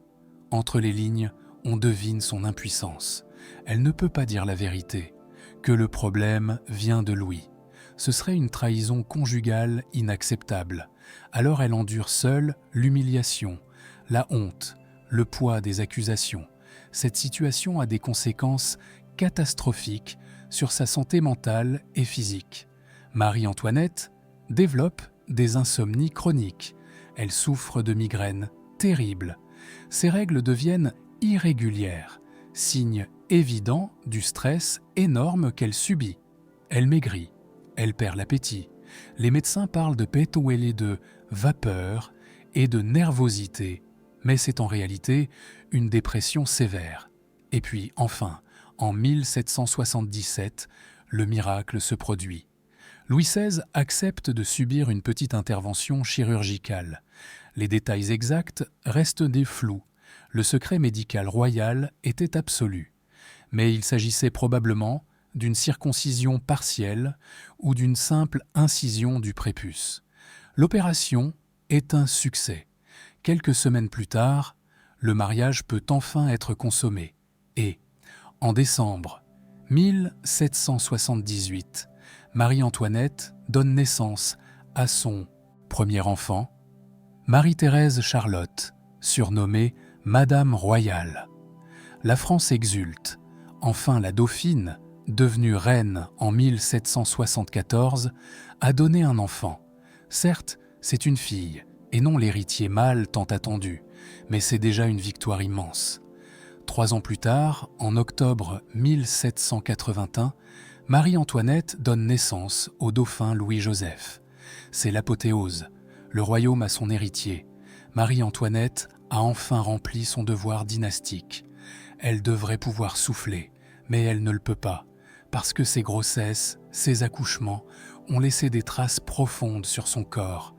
Entre les lignes, on devine son impuissance. Elle ne peut pas dire la vérité, que le problème vient de Louis. Ce serait une trahison conjugale inacceptable. Alors elle endure seule l'humiliation, la honte, le poids des accusations. Cette situation a des conséquences catastrophiques sur sa santé mentale et physique. Marie-Antoinette développe des insomnies chroniques. Elle souffre de migraines terribles. Ses règles deviennent irrégulières, signe évident du stress énorme qu'elle subit. Elle maigrit, elle perd l'appétit. Les médecins parlent de pétouélé de vapeur et de nervosité, mais c'est en réalité une dépression sévère. Et puis enfin, en 1777, le miracle se produit. Louis XVI accepte de subir une petite intervention chirurgicale. Les détails exacts restent des flous. Le secret médical royal était absolu. Mais il s'agissait probablement d'une circoncision partielle ou d'une simple incision du prépuce. L'opération est un succès. Quelques semaines plus tard, le mariage peut enfin être consommé. Et, en décembre 1778, Marie-Antoinette donne naissance à son premier enfant, Marie-Thérèse Charlotte, surnommée Madame Royale. La France exulte. Enfin, la dauphine, devenue reine en 1774, a donné un enfant. Certes, c'est une fille, et non l'héritier mâle tant attendu, mais c'est déjà une victoire immense. 3 ans plus tard, en octobre 1781, Marie-Antoinette donne naissance au dauphin Louis-Joseph. C'est l'apothéose. Le royaume a son héritier. Marie-Antoinette a enfin rempli son devoir dynastique. Elle devrait pouvoir souffler, mais elle ne le peut pas, parce que ses grossesses, ses accouchements ont laissé des traces profondes sur son corps,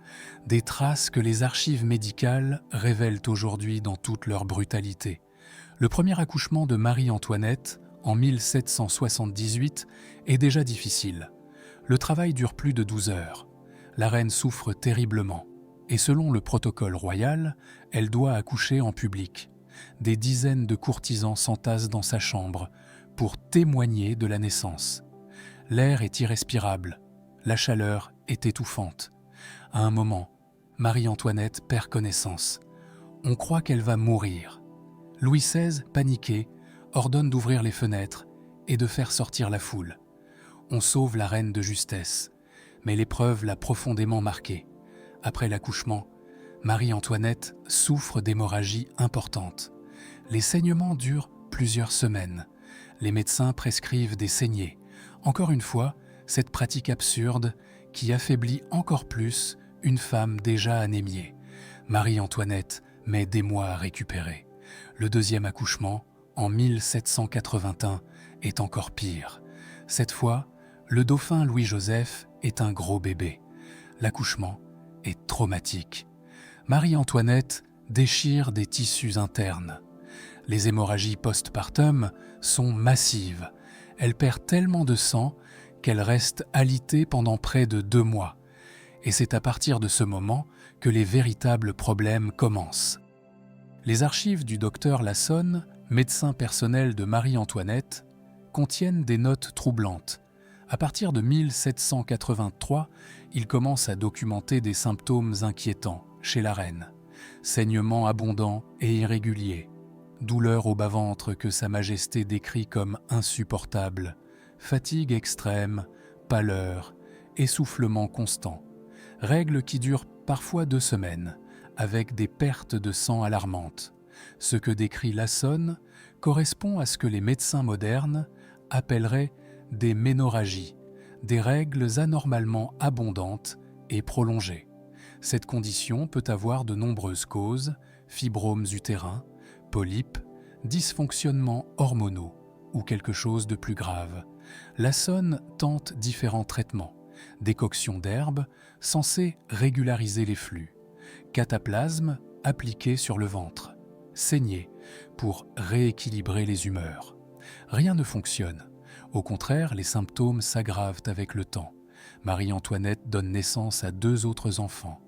des traces que les archives médicales révèlent aujourd'hui dans toute leur brutalité. Le premier accouchement de Marie-Antoinette, en 1778, est déjà difficile. Le travail dure plus de 12 heures. La reine souffre terriblement, et selon le protocole royal, elle doit accoucher en public. Des dizaines de courtisans s'entassent dans sa chambre pour témoigner de la naissance. L'air est irrespirable, la chaleur est étouffante. À un moment, Marie-Antoinette perd connaissance. On croit qu'elle va mourir. Louis XVI, paniqué, ordonne d'ouvrir les fenêtres et de faire sortir la foule. On sauve la reine de justesse, mais l'épreuve l'a profondément marquée. Après l'accouchement, Marie-Antoinette souffre d'hémorragies importantes. Les saignements durent plusieurs semaines. Les médecins prescrivent des saignées. Encore une fois, cette pratique absurde qui affaiblit encore plus une femme déjà anémiée. Marie-Antoinette met des mois à récupérer. Le deuxième accouchement, en 1781, est encore pire. Cette fois, le dauphin Louis-Joseph est un gros bébé. L'accouchement est traumatique. Marie-Antoinette déchire des tissus internes. Les hémorragies post-partum sont massives. Elle perd tellement de sang qu'elle reste alitée pendant près de 2 mois. Et c'est à partir de ce moment que les véritables problèmes commencent. Les archives du docteur Lassonne, médecin personnel de Marie-Antoinette, contiennent des notes troublantes. À partir de 1783, il commence à documenter des symptômes inquiétants chez la reine. Saignements abondants et irréguliers, douleurs au bas-ventre que Sa Majesté décrit comme insupportables, fatigue extrême, pâleur, essoufflement constant. Règles qui durent parfois 2 semaines, avec des pertes de sang alarmantes. Ce que décrit Lassonne correspond à ce que les médecins modernes appelleraient des ménorrhagies, des règles anormalement abondantes et prolongées. Cette condition peut avoir de nombreuses causes, fibromes utérins, polypes, dysfonctionnements hormonaux ou quelque chose de plus grave. Lassonne tente différents traitements, décoction d'herbes censées régulariser les flux, cataplasme appliqué sur le ventre, saignée pour rééquilibrer les humeurs. Rien ne fonctionne. Au contraire, les symptômes s'aggravent avec le temps. Marie-Antoinette donne naissance à 2 autres enfants,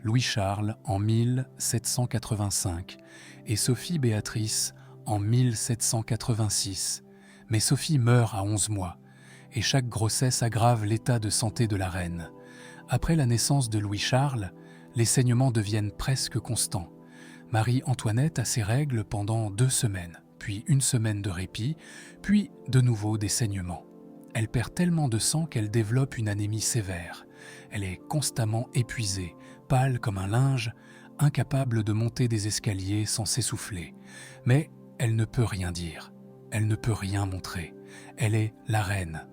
Louis-Charles en 1785 et Sophie-Béatrice en 1786. Mais Sophie meurt à 11 mois et chaque grossesse aggrave l'état de santé de la reine. Après la naissance de Louis-Charles, les saignements deviennent presque constants. Marie-Antoinette a ses règles pendant 2 semaines, puis 1 semaine de répit, puis de nouveau des saignements. Elle perd tellement de sang qu'elle développe une anémie sévère. Elle est constamment épuisée, pâle comme un linge, incapable de monter des escaliers sans s'essouffler. Mais elle ne peut rien dire, elle ne peut rien montrer. Elle est la reine.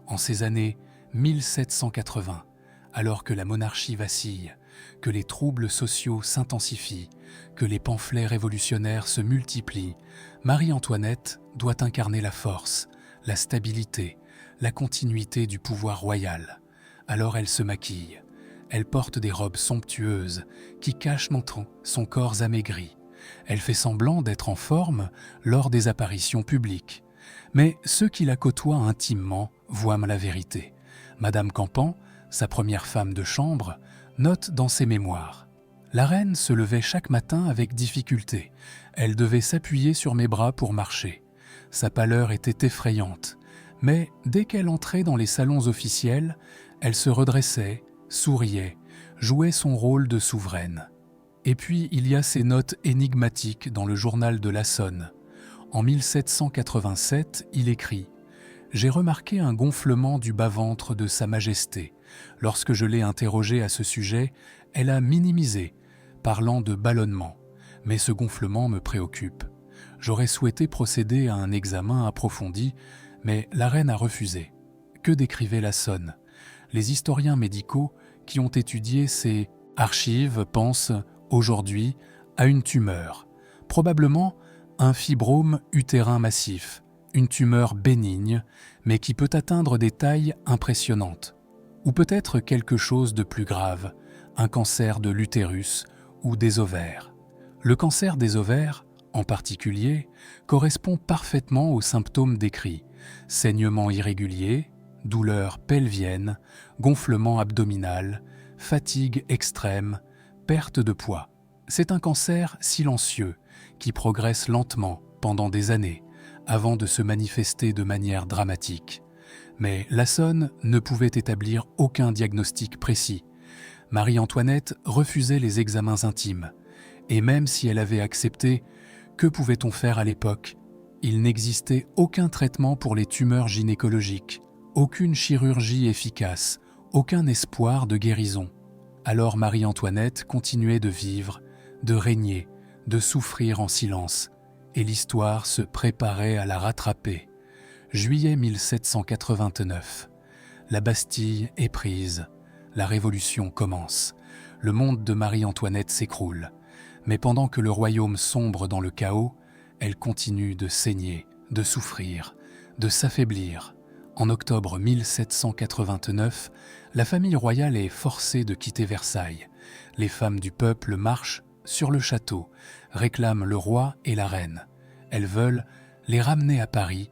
En ces années 1780, alors que la monarchie vacille, que les troubles sociaux s'intensifient, que les pamphlets révolutionnaires se multiplient, Marie-Antoinette doit incarner la force, la stabilité, la continuité du pouvoir royal. Alors elle se maquille. Elle porte des robes somptueuses qui cachent longtemps son corps amaigri. Elle fait semblant d'être en forme lors des apparitions publiques. Mais ceux qui la côtoient intimement voient la vérité. Madame Campan, sa première femme de chambre, note dans ses mémoires. La reine se levait chaque matin avec difficulté. Elle devait s'appuyer sur mes bras pour marcher. Sa pâleur était effrayante. Mais dès qu'elle entrait dans les salons officiels, elle se redressait, souriait, jouait son rôle de souveraine. Et puis il y a ces notes énigmatiques dans le journal de l'Assonne. En 1787, il écrit « J'ai remarqué un gonflement du bas-ventre de Sa Majesté. Lorsque je l'ai interrogée à ce sujet, elle a minimisé, parlant de ballonnement. Mais ce gonflement me préoccupe. J'aurais souhaité procéder à un examen approfondi, mais la reine a refusé. » Que décrivait l'Assonne? Les historiens médicaux qui ont étudié ces archives pensent aujourd'hui à une tumeur, probablement un fibrome utérin massif, une tumeur bénigne, mais qui peut atteindre des tailles impressionnantes. Ou peut-être quelque chose de plus grave, un cancer de l'utérus ou des ovaires. Le cancer des ovaires, en particulier, correspond parfaitement aux symptômes décrits: saignement irrégulier, douleur pelvienne, gonflement abdominal, fatigue extrême, perte de poids. C'est un cancer silencieux qui progresse lentement pendant des années avant de se manifester de manière dramatique. Mais l'Assonne ne pouvait établir aucun diagnostic précis. Marie-Antoinette refusait les examens intimes. Et même si elle avait accepté, que pouvait-on faire à l'époque? Il n'existait aucun traitement pour les tumeurs gynécologiques, aucune chirurgie efficace, aucun espoir de guérison. Alors Marie-Antoinette continuait de vivre, de régner, de souffrir en silence, et l'histoire se préparait à la rattraper. Juillet 1789. La Bastille est prise. La Révolution commence. Le monde de Marie-Antoinette s'écroule. Mais pendant que le royaume sombre dans le chaos, elle continue de saigner, de souffrir, de s'affaiblir. En octobre 1789, la famille royale est forcée de quitter Versailles. Les femmes du peuple marchent sur le château, réclament le roi et la reine. Elles veulent les ramener à Paris,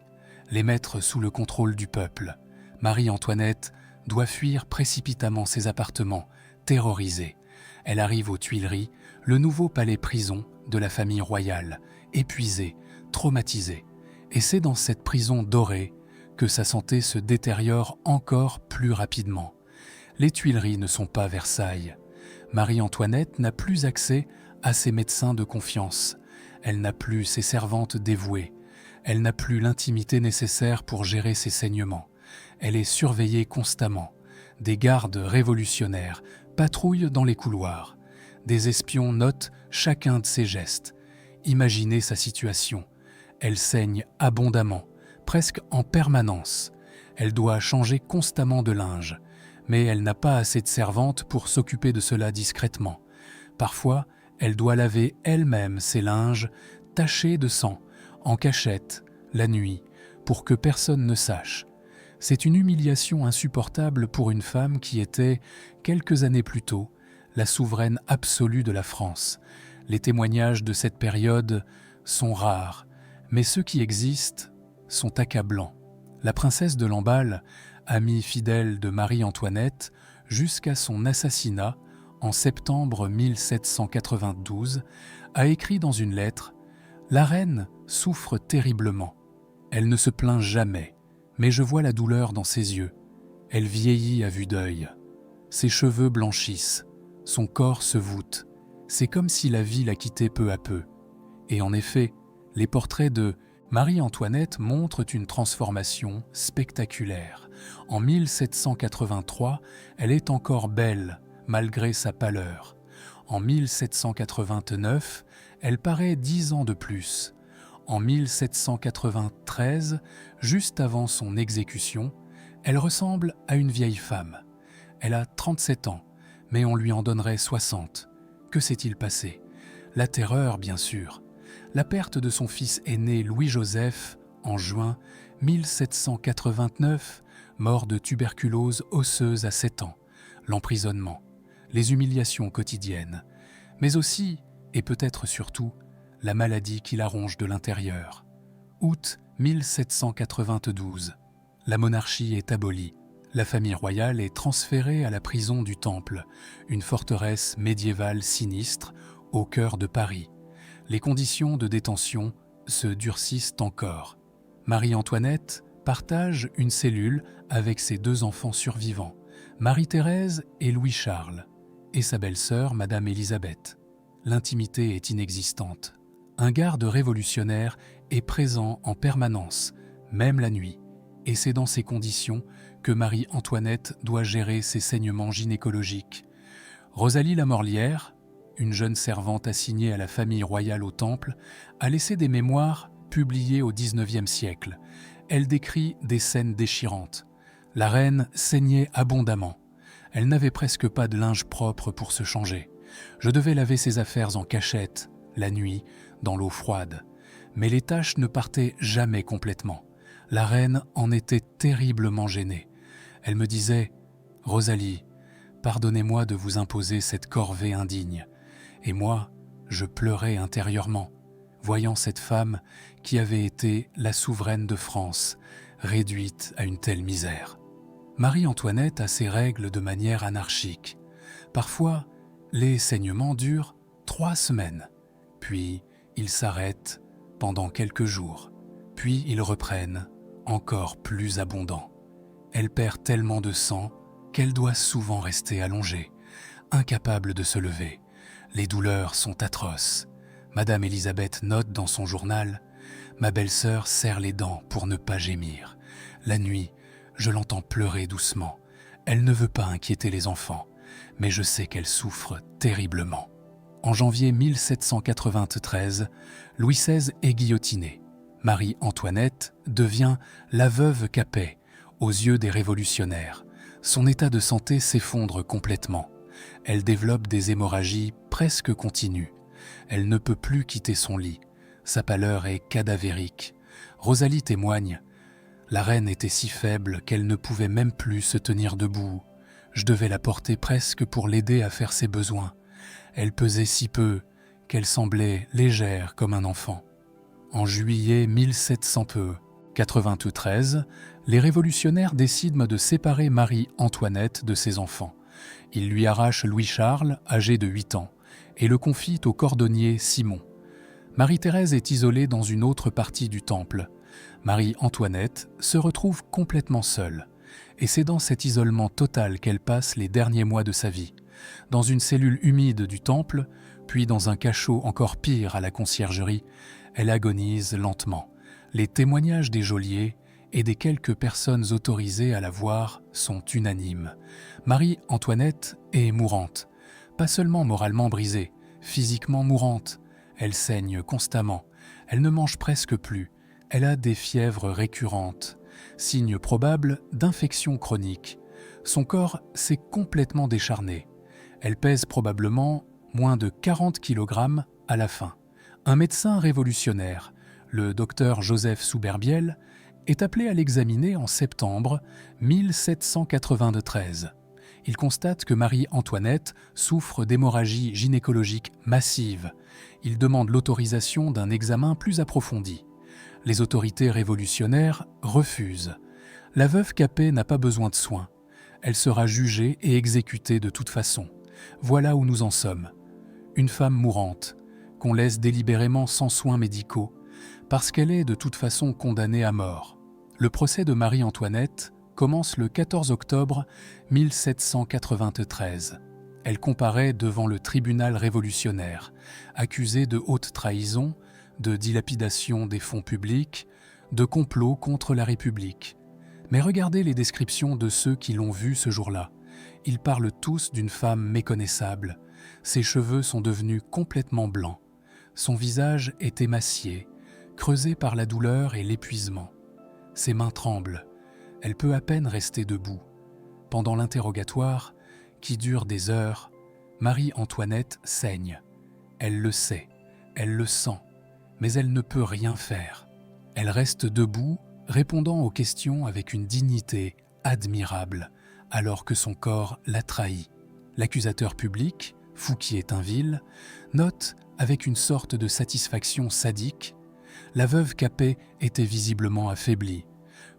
les mettre sous le contrôle du peuple. Marie-Antoinette doit fuir précipitamment ses appartements, terrorisée. Elle arrive aux Tuileries, le nouveau palais-prison de la famille royale, épuisée, traumatisée. Et c'est dans cette prison dorée que sa santé se détériore encore plus rapidement. Les Tuileries ne sont pas Versailles. Marie-Antoinette n'a plus accès à ses médecins de confiance. Elle n'a plus ses servantes dévouées. Elle n'a plus l'intimité nécessaire pour gérer ses saignements. Elle est surveillée constamment. Des gardes révolutionnaires patrouillent dans les couloirs. Des espions notent chacun de ses gestes. Imaginez sa situation. Elle saigne abondamment, presque en permanence. Elle doit changer constamment de linge, mais elle n'a pas assez de servantes pour s'occuper de cela discrètement. Parfois, elle doit laver elle-même ses linges tachés de sang, en cachette, la nuit, pour que personne ne sache. C'est une humiliation insupportable pour une femme qui était, quelques années plus tôt, la souveraine absolue de la France. Les témoignages de cette période sont rares, mais ceux qui existent sont accablants. La princesse de Lamballe, amie fidèle de Marie-Antoinette, jusqu'à son assassinat en septembre 1792, a écrit dans une lettre « La reine souffre terriblement. Elle ne se plaint jamais, mais je vois la douleur dans ses yeux. Elle vieillit à vue d'œil. Ses cheveux blanchissent, son corps se voûte. C'est comme si la vie la quittait peu à peu. » Et en effet, les portraits de Marie-Antoinette montrent une transformation spectaculaire. En 1783, elle est encore belle, malgré sa pâleur. En 1789, elle paraît 10 ans de plus. En 1793, juste avant son exécution, elle ressemble à une vieille femme. Elle a 37 ans, mais on lui en donnerait 60. Que s'est-il passé? La terreur, bien sûr. La perte de son fils aîné Louis-Joseph en juin 1789, mort de tuberculose osseuse à 7 ans, l'emprisonnement, les humiliations quotidiennes, mais aussi, et peut-être surtout, la maladie qui la ronge de l'intérieur. Août 1792. La monarchie est abolie. La famille royale est transférée à la prison du Temple, une forteresse médiévale sinistre au cœur de Paris. Les conditions de détention se durcissent encore. Marie-Antoinette partage une cellule avec ses 2 enfants survivants, Marie-Thérèse et Louis-Charles, et sa belle-sœur, Madame Élisabeth. L'intimité est inexistante. Un garde révolutionnaire est présent en permanence, même la nuit, et c'est dans ces conditions que Marie-Antoinette doit gérer ses saignements gynécologiques. Rosalie Lamorlière, une jeune servante assignée à la famille royale au Temple, a laissé des mémoires publiées au XIXe siècle. Elle décrit des scènes déchirantes. La reine saignait abondamment. Elle n'avait presque pas de linge propre pour se changer. Je devais laver ses affaires en cachette, la nuit, dans l'eau froide. Mais les taches ne partaient jamais complètement. La reine en était terriblement gênée. Elle me disait « Rosalie, pardonnez-moi de vous imposer cette corvée indigne. » Et moi, je pleurais intérieurement, voyant cette femme qui avait été la souveraine de France, réduite à une telle misère. Marie-Antoinette a ses règles de manière anarchique. Parfois, les saignements durent 3 semaines, puis ils s'arrêtent pendant quelques jours, puis ils reprennent, encore plus abondants. Elle perd tellement de sang qu'elle doit souvent rester allongée, incapable de se lever. Les douleurs sont atroces. Madame Élisabeth note dans son journal « Ma belle-sœur serre les dents pour ne pas gémir. La nuit, je l'entends pleurer doucement. Elle ne veut pas inquiéter les enfants, mais je sais qu'elle souffre terriblement. » En janvier 1793, Louis XVI est guillotiné. Marie-Antoinette devient la veuve Capet aux yeux des révolutionnaires. Son état de santé s'effondre complètement. Elle développe des hémorragies presque continues. Elle ne peut plus quitter son lit. Sa pâleur est cadavérique. Rosalie témoigne « La reine était si faible qu'elle ne pouvait même plus se tenir debout. Je devais la porter presque pour l'aider à faire ses besoins. Elle pesait si peu qu'elle semblait légère comme un enfant. » En juillet 1793, les révolutionnaires décident de séparer Marie-Antoinette de ses enfants. Ils lui arrachent Louis-Charles, âgé de 8 ans, et le confient au cordonnier Simon. Marie-Thérèse est isolée dans une autre partie du Temple. Marie-Antoinette se retrouve complètement seule, et c'est dans cet isolement total qu'elle passe les derniers mois de sa vie, dans une cellule humide du Temple, puis dans un cachot encore pire à la conciergerie. Elle agonise lentement. Les témoignages des geôliers et des quelques personnes autorisées à la voir sont unanimes. Marie-Antoinette est mourante, pas seulement moralement brisée, physiquement mourante. Elle saigne constamment, elle ne mange presque plus, elle a des fièvres récurrentes, signe probable d'infection chronique. Son corps s'est complètement décharné. Elle pèse probablement moins de 40 kg à la fin. Un médecin révolutionnaire, le docteur Joseph Souberbiel, est appelé à l'examiner en septembre 1793. Il constate que Marie-Antoinette souffre d'hémorragie gynécologique massive. Il demande l'autorisation d'un examen plus approfondi. Les autorités révolutionnaires refusent. La veuve Capet n'a pas besoin de soins. Elle sera jugée et exécutée de toute façon. Voilà où nous en sommes. Une femme mourante, qu'on laisse délibérément sans soins médicaux, parce qu'elle est de toute façon condamnée à mort. Le procès de Marie-Antoinette commence le 14 octobre 1793. Elle comparaît devant le tribunal révolutionnaire, accusée de haute trahison, de dilapidation des fonds publics, de complot contre la République. Mais regardez les descriptions de ceux qui l'ont vue ce jour-là. Ils parlent tous d'une femme méconnaissable. Ses cheveux sont devenus complètement blancs. Son visage est émacié, creusé par la douleur et l'épuisement. Ses mains tremblent. Elle peut à peine rester debout. Pendant l'interrogatoire, qui dure des heures, Marie-Antoinette saigne. Elle le sait, elle le sent, mais elle ne peut rien faire. Elle reste debout, répondant aux questions avec une dignité admirable, alors que son corps la trahit. L'accusateur public, Fouquier-Tinville, note avec une sorte de satisfaction sadique: la veuve Capet était visiblement affaiblie.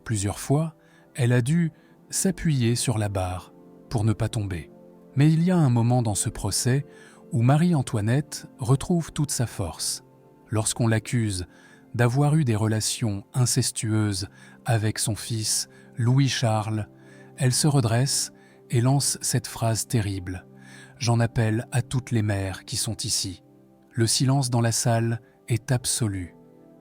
Plusieurs fois, elle a dû s'appuyer sur la barre pour ne pas tomber. Mais il y a un moment dans ce procès où Marie-Antoinette retrouve toute sa force. Lorsqu'on l'accuse d'avoir eu des relations incestueuses avec son fils Louis-Charles, elle se redresse et lance cette phrase terrible: « J'en appelle à toutes les mères qui sont ici. » Le silence dans la salle est absolu.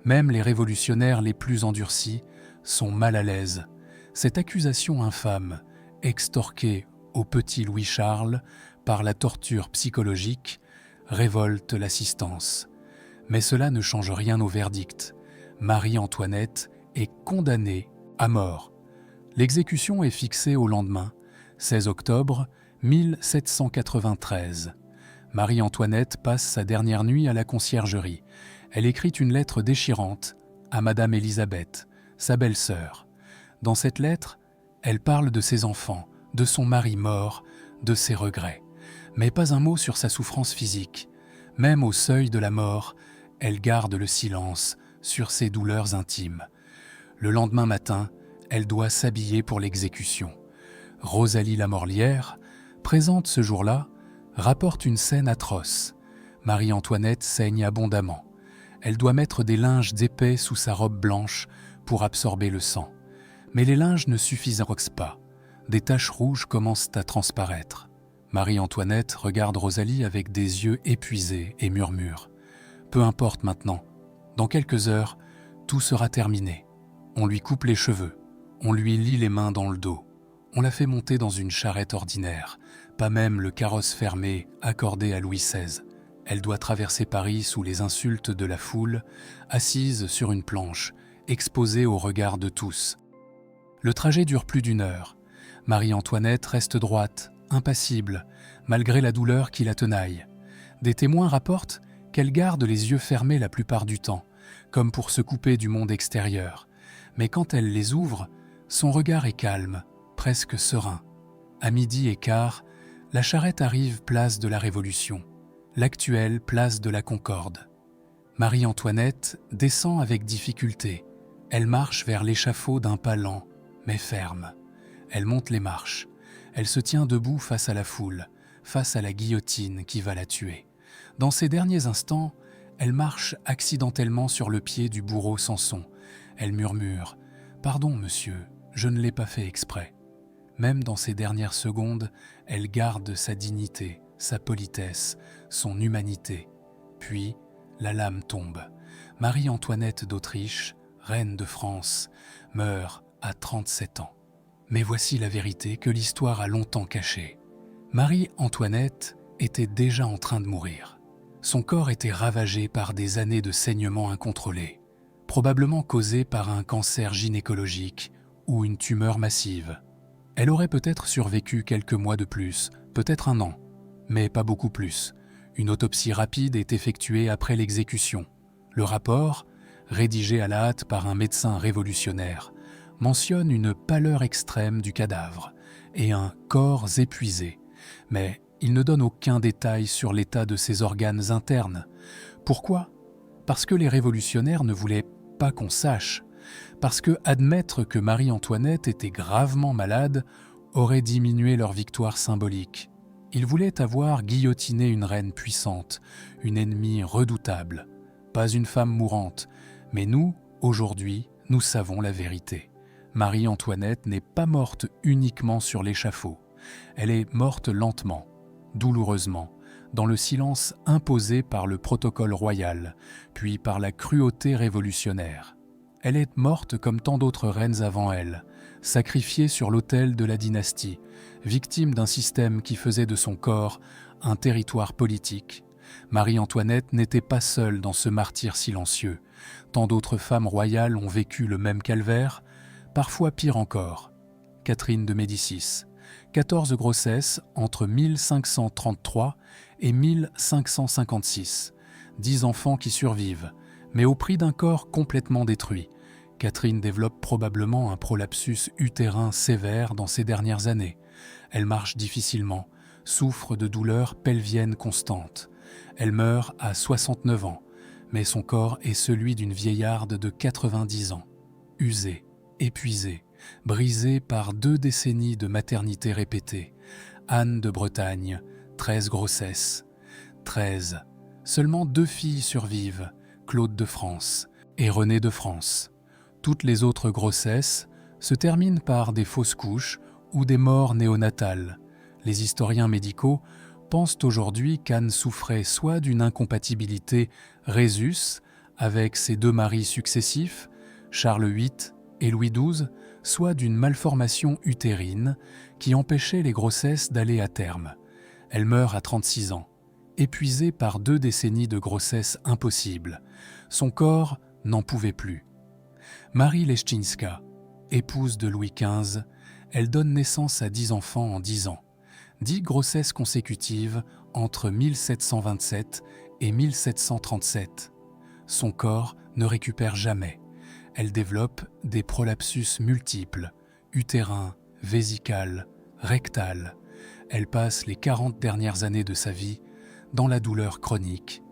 Même les révolutionnaires les plus endurcis sont mal à l'aise. Cette accusation infâme, extorquée au petit Louis-Charles par la torture psychologique, révolte l'assistance. Mais cela ne change rien au verdict. Marie-Antoinette est condamnée à mort. L'exécution est fixée au lendemain, 16 octobre 1793. Marie-Antoinette passe sa dernière nuit à la conciergerie. Elle écrit une lettre déchirante à Madame Élisabeth, sa belle-sœur. Dans cette lettre, elle parle de ses enfants, de son mari mort, de ses regrets. Mais pas un mot sur sa souffrance physique. Même au seuil de la mort, elle garde le silence sur ses douleurs intimes. Le lendemain matin, elle doit s'habiller pour l'exécution. Rosalie Lamorlière, présente ce jour-là, rapporte une scène atroce. Marie-Antoinette saigne abondamment. Elle doit mettre des linges épais sous sa robe blanche pour absorber le sang. Mais les linges ne suffisent pas. Des taches rouges commencent à transparaître. Marie-Antoinette regarde Rosalie avec des yeux épuisés et murmure: « Peu importe maintenant. Dans quelques heures, tout sera terminé. » On lui coupe les cheveux. On lui lie les mains dans le dos. On la fait monter dans une charrette ordinaire, pas même le carrosse fermé accordé à Louis XVI. Elle doit traverser Paris sous les insultes de la foule, assise sur une planche, exposée au regard de tous. Le trajet dure plus d'1 heure. Marie-Antoinette reste droite, impassible, malgré la douleur qui la tenaille. Des témoins rapportent qu'elle garde les yeux fermés la plupart du temps, comme pour se couper du monde extérieur. Mais quand elle les ouvre, son regard est calme, presque serein. À 12h15, la charrette arrive place de la Révolution, l'actuelle place de la Concorde. Marie-Antoinette descend avec difficulté. Elle marche vers l'échafaud d'un pas lent, mais ferme. Elle monte les marches. Elle se tient debout face à la foule, face à la guillotine qui va la tuer. Dans ces derniers instants, elle marche accidentellement sur le pied du bourreau Samson. Elle murmure: « Pardon, monsieur, je ne l'ai pas fait exprès. » Même dans ces dernières secondes, elle garde sa dignité, sa politesse, son humanité. Puis, la lame tombe. Marie-Antoinette d'Autriche, reine de France, meurt à 37 ans. Mais voici la vérité que l'histoire a longtemps cachée. Marie-Antoinette était déjà en train de mourir. Son corps était ravagé par des années de saignements incontrôlés, probablement causés par un cancer gynécologique ou une tumeur massive. Elle aurait peut-être survécu quelques mois de plus, peut-être 1 an, mais pas beaucoup plus. Une autopsie rapide est effectuée après l'exécution. Le rapport, rédigé à la hâte par un médecin révolutionnaire, mentionne une pâleur extrême du cadavre et un corps épuisé, mais il ne donne aucun détail sur l'état de ses organes internes. Pourquoi ? Parce que les révolutionnaires ne voulaient pas qu'on sache, parce que admettre que Marie-Antoinette était gravement malade aurait diminué leur victoire symbolique. Ils voulaient avoir guillotiné une reine puissante, une ennemie redoutable, pas une femme mourante, mais nous, aujourd'hui, nous savons la vérité. Marie-Antoinette n'est pas morte uniquement sur l'échafaud. Elle est morte lentement, douloureusement, dans le silence imposé par le protocole royal, puis par la cruauté révolutionnaire. Elle est morte comme tant d'autres reines avant elle, sacrifiée sur l'autel de la dynastie, victime d'un système qui faisait de son corps un territoire politique. Marie-Antoinette n'était pas seule dans ce martyre silencieux. Tant d'autres femmes royales ont vécu le même calvaire, parfois pire encore. Catherine de Médicis, 14 grossesses entre 1533 et 1556, 10 enfants qui survivent, mais au prix d'un corps complètement détruit. Catherine développe probablement un prolapsus utérin sévère dans ses dernières années. Elle marche difficilement, souffre de douleurs pelviennes constantes. Elle meurt à 69 ans, mais son corps est celui d'une vieillarde de 90 ans, usée, épuisée, brisée par 2 décennies de maternité répétée. Anne de Bretagne, 13 grossesses. 13. Seulement 2 filles survivent, Claude de France et Renée de France. Toutes les autres grossesses se terminent par des fausses couches ou des morts néonatales. Les historiens médicaux pensent aujourd'hui qu'Anne souffrait soit d'une incompatibilité rhésus avec ses 2 maris successifs, Charles VIII et Louis XII, soit d'une malformation utérine qui empêchait les grossesses d'aller à terme. Elle meurt à 36 ans, épuisée par 2 décennies de grossesse impossible. Son corps n'en pouvait plus. Marie Leszczyńska, épouse de Louis XV, elle donne naissance à 10 enfants en 10 ans. 10 grossesses consécutives entre 1727 et 1737. Son corps ne récupère jamais. Elle développe des prolapsus multiples, utérins, vésicales, rectales. Elle passe les 40 dernières années de sa vie dans la douleur chronique.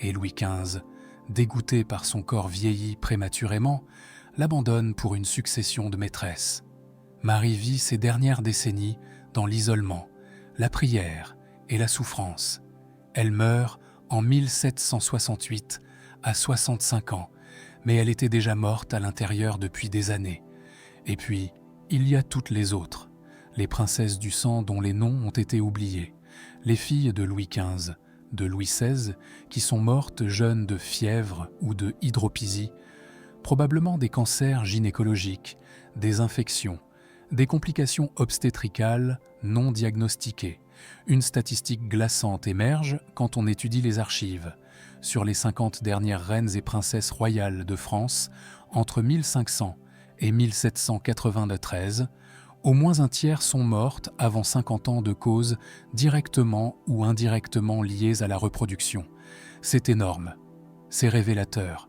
Et Louis XV, dégoûté par son corps vieilli prématurément, l'abandonne pour une succession de maîtresses. Marie vit ses dernières décennies dans l'isolement, la prière et la souffrance. Elle meurt en 1768 à 65 ans, mais elle était déjà morte à l'intérieur depuis des années. Et puis, il y a toutes les autres, les princesses du sang dont les noms ont été oubliés, les filles de Louis XV, de Louis XVI, qui sont mortes jeunes de fièvre ou de hydropisie, probablement des cancers gynécologiques, des infections, des complications obstétricales non diagnostiquées. Une statistique glaçante émerge quand on étudie les archives. Sur les 50 dernières reines et princesses royales de France, entre 1500 et 1793, au moins un tiers sont mortes avant 50 ans de causes directement ou indirectement liées à la reproduction. C'est énorme, c'est révélateur,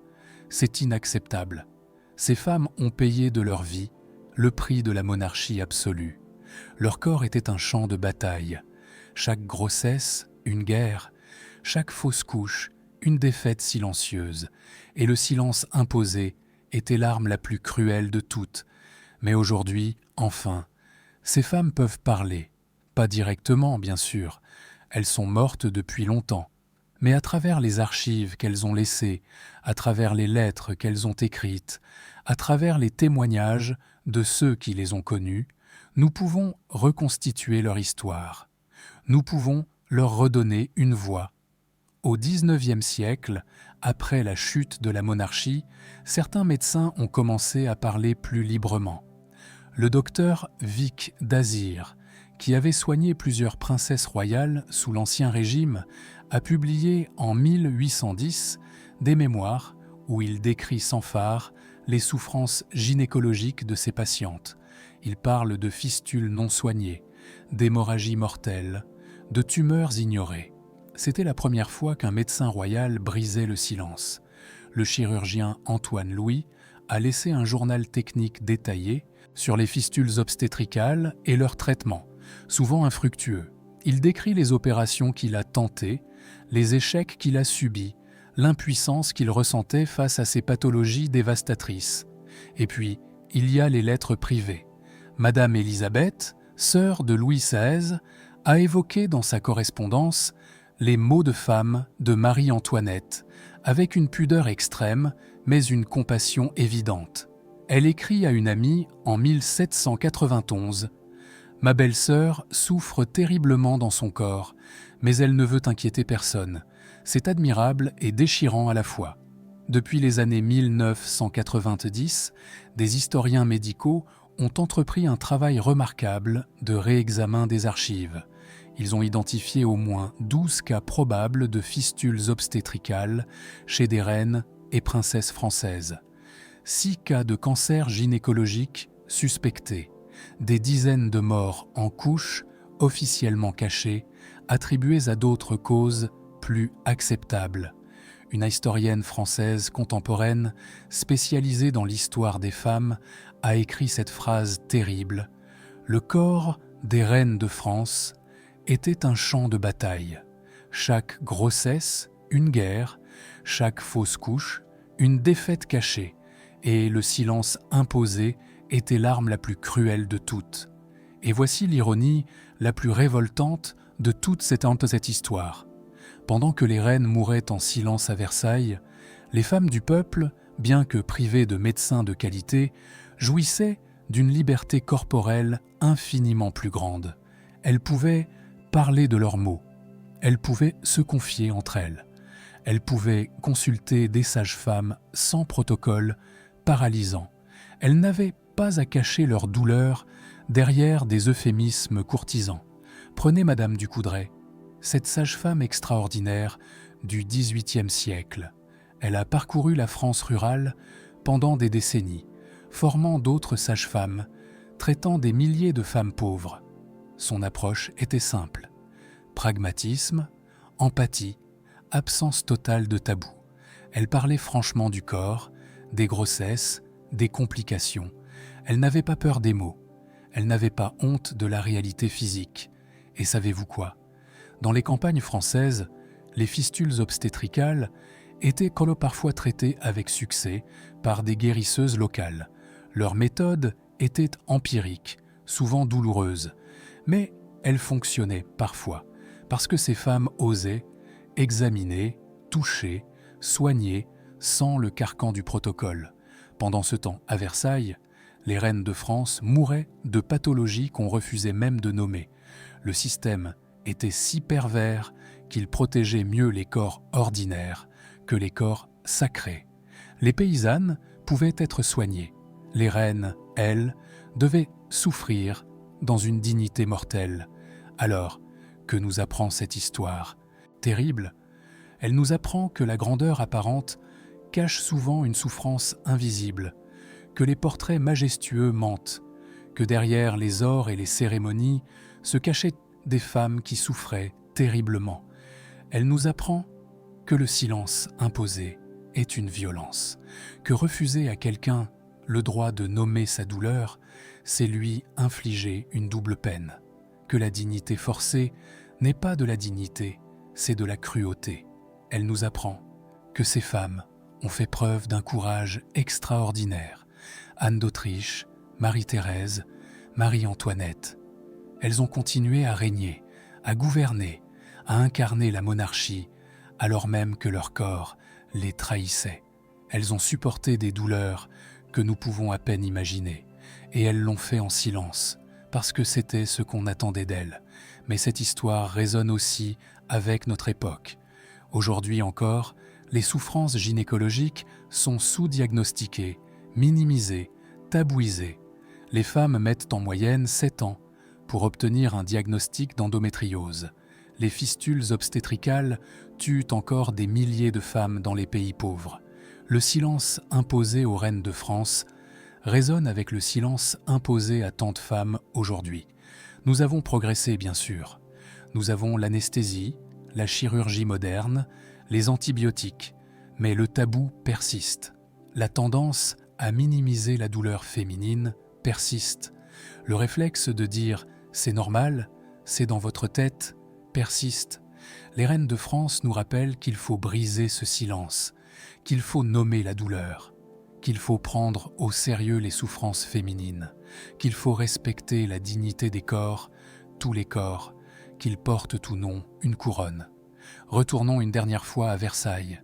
c'est inacceptable. Ces femmes ont payé de leur vie le prix de la monarchie absolue. Leur corps était un champ de bataille. Chaque grossesse, une guerre. Chaque fausse couche, une défaite silencieuse. Et le silence imposé était l'arme la plus cruelle de toutes. Mais aujourd'hui, enfin, ces femmes peuvent parler. Pas directement, bien sûr. Elles sont mortes depuis longtemps. Mais à travers les archives qu'elles ont laissées, à travers les lettres qu'elles ont écrites, à travers les témoignages de ceux qui les ont connues, nous pouvons reconstituer leur histoire. Nous pouvons leur redonner une voix. Au XIXe siècle, après la chute de la monarchie, certains médecins ont commencé à parler plus librement. Le docteur Vicq d'Azyr, qui avait soigné plusieurs princesses royales sous l'Ancien Régime, a publié en 1810 des mémoires où il décrit sans phare les souffrances gynécologiques de ses patientes. Il parle de fistules non soignées, d'hémorragies mortelles, de tumeurs ignorées. C'était la première fois qu'un médecin royal brisait le silence. Le chirurgien Antoine Louis a laissé un journal technique détaillé sur les fistules obstétricales et leur traitement, souvent infructueux. Il décrit les opérations qu'il a tentées, les échecs qu'il a subis, l'impuissance qu'il ressentait face à ces pathologies dévastatrices. Et puis, il y a les lettres privées. Madame Élisabeth, sœur de Louis XVI, a évoqué dans sa correspondance les maux de femme de Marie-Antoinette, avec une pudeur extrême, mais une compassion évidente. Elle écrit à une amie en 1791 « Ma belle-sœur souffre terriblement dans son corps, mais elle ne veut inquiéter personne. C'est admirable et déchirant à la fois. » Depuis les années 1990, des historiens médicaux ont entrepris un travail remarquable de réexamen des archives. Ils ont identifié au moins 12 cas probables de fistules obstétricales chez des reines et princesses françaises. 6 cas de cancer gynécologique suspectés. des dizaines de morts en couches, officiellement cachées, attribuées à d'autres causes plus acceptables. Une historienne française contemporaine, spécialisée dans l'histoire des femmes, a écrit cette phrase terrible : « Le corps des reines de France était un champ de bataille. Chaque grossesse, une guerre, chaque fausse couche, une défaite cachée, et le silence imposé était l'arme la plus cruelle de toutes. » Et voici l'ironie la plus révoltante de toute cette histoire. Pendant que les reines mouraient en silence à Versailles, les femmes du peuple, bien que privées de médecins de qualité, jouissaient d'une liberté corporelle infiniment plus grande. Elles pouvaient parler de leurs maux, elles pouvaient se confier entre elles, elles pouvaient consulter des sages-femmes sans protocole paralysant. Elles n'avaient pas à cacher leur douleur derrière des euphémismes courtisans. Prenez Madame du Coudray, cette sage-femme extraordinaire du XVIIIe siècle. Elle a parcouru la France rurale pendant des décennies, formant d'autres sages-femmes, traitant des milliers de femmes pauvres. Son approche était simple: pragmatisme, empathie, absence totale de tabou. Elle parlait franchement du corps, des grossesses, des complications. Elle n'avait pas peur des mots. Elle n'avait pas honte de la réalité physique. Et savez-vous quoi ? Dans les campagnes françaises, les fistules obstétricales étaient parfois traitées avec succès par des guérisseuses locales. Leur méthode était empirique, souvent douloureuse, mais elle fonctionnait parfois, parce que ces femmes osaient examiner, toucher, soigner sans le carcan du protocole. Pendant ce temps, à Versailles, les reines de France mouraient de pathologies qu'on refusait même de nommer. Le système était si pervers qu'il protégeait mieux les corps ordinaires que les corps sacrés. Les paysannes pouvaient être soignées. Les reines, elles, devaient souffrir dans une dignité mortelle. Alors, que nous apprend cette histoire terrible ? Elle nous apprend que la grandeur apparente cache souvent une souffrance invisible, que les portraits majestueux mentent, que derrière les ors et les cérémonies se cachaient des femmes qui souffraient terriblement. Elle nous apprend que le silence imposé est une violence, que refuser à quelqu'un le droit de nommer sa douleur, c'est lui infliger une double peine, que la dignité forcée n'est pas de la dignité, c'est de la cruauté. Elle nous apprend que ces femmes ont fait preuve d'un courage extraordinaire. Anne d'Autriche, Marie-Thérèse, Marie-Antoinette. Elles ont continué à régner, à gouverner, à incarner la monarchie, alors même que leur corps les trahissait. Elles ont supporté des douleurs que nous pouvons à peine imaginer, et elles l'ont fait en silence, parce que c'était ce qu'on attendait d'elles. Mais cette histoire résonne aussi avec notre époque. Aujourd'hui encore, les souffrances gynécologiques sont sous-diagnostiquées, minimisées, tabouisées. Les femmes mettent en moyenne 7 ans pour obtenir un diagnostic d'endométriose. Les fistules obstétricales tuent encore des milliers de femmes dans les pays pauvres. Le silence imposé aux reines de France résonne avec le silence imposé à tant de femmes aujourd'hui. Nous avons progressé, bien sûr. Nous avons l'anesthésie, la chirurgie moderne, les antibiotiques, mais le tabou persiste. La tendance à minimiser la douleur féminine persiste. Le réflexe de dire « c'est normal, c'est dans votre tête » persiste. Les reines de France nous rappellent qu'il faut briser ce silence, qu'il faut nommer la douleur, qu'il faut prendre au sérieux les souffrances féminines, qu'il faut respecter la dignité des corps, tous les corps, qu'ils portent ou non une couronne. Retournons une dernière fois à Versailles.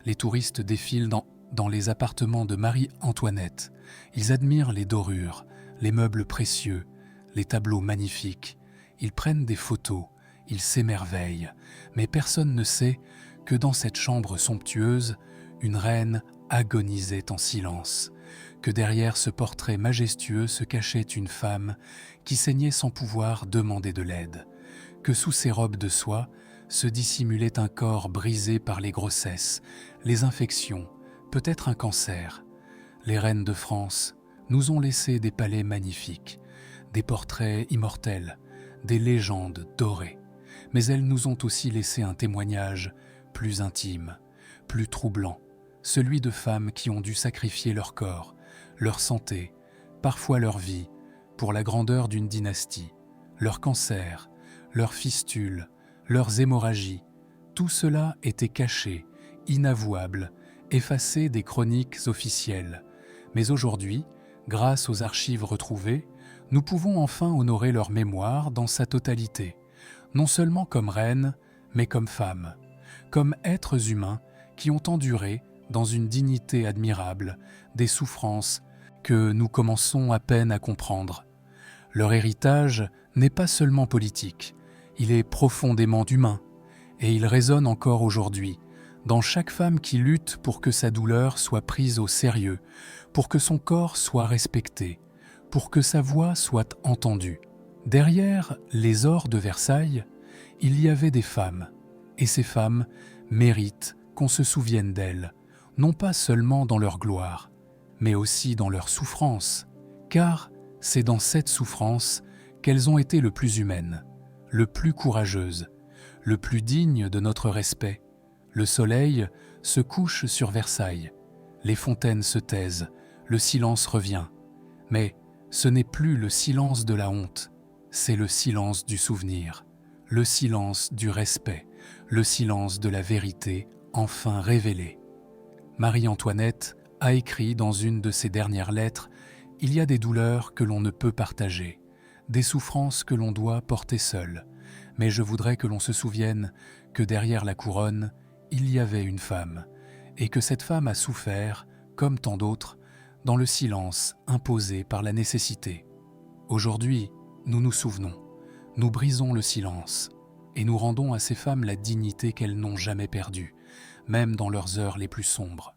Les touristes défilent dans les appartements de Marie-Antoinette. Ils admirent les dorures, les meubles précieux, les tableaux magnifiques. Ils prennent des photos, ils s'émerveillent. Mais personne ne sait que dans cette chambre somptueuse, une reine agonisait en silence, que derrière ce portrait majestueux se cachait une femme qui saignait sans pouvoir demander de l'aide, que sous ses robes de soie se dissimulait un corps brisé par les grossesses, les infections, peut-être un cancer. Les reines de France nous ont laissé des palais magnifiques, des portraits immortels, des légendes dorées. Mais elles nous ont aussi laissé un témoignage plus intime, plus troublant, celui de femmes qui ont dû sacrifier leur corps, leur santé, parfois leur vie, pour la grandeur d'une dynastie. Leurs cancers, leurs fistules, leurs hémorragies, tout cela était caché, inavouable, effacé des chroniques officielles. Mais aujourd'hui, grâce aux archives retrouvées, nous pouvons enfin honorer leur mémoire dans sa totalité, non seulement comme reines, mais comme femmes, comme êtres humains qui ont enduré, dans une dignité admirable, des souffrances que nous commençons à peine à comprendre. Leur héritage n'est pas seulement politique, il est profondément humain, et il résonne encore aujourd'hui, dans chaque femme qui lutte pour que sa douleur soit prise au sérieux, pour que son corps soit respecté, pour que sa voix soit entendue. Derrière les ors de Versailles, il y avait des femmes, et ces femmes méritent qu'on se souvienne d'elles, non pas seulement dans leur gloire, mais aussi dans leur souffrance, car c'est dans cette souffrance qu'elles ont été le plus humaines, le plus courageuses, le plus dignes de notre respect. Le soleil se couche sur Versailles, les fontaines se taisent, le silence revient. Mais ce n'est plus le silence de la honte, c'est le silence du souvenir, le silence du respect, le silence de la vérité enfin révélée. Marie-Antoinette a écrit dans une de ses dernières lettres « Il y a des douleurs que l'on ne peut partager, des souffrances que l'on doit porter seul, mais je voudrais que l'on se souvienne que derrière la couronne, il y avait une femme, et que cette femme a souffert, comme tant d'autres, dans le silence imposé par la nécessité. Aujourd'hui, nous nous souvenons, nous brisons le silence, et nous rendons à ces femmes la dignité qu'elles n'ont jamais perdue, même dans leurs heures les plus sombres.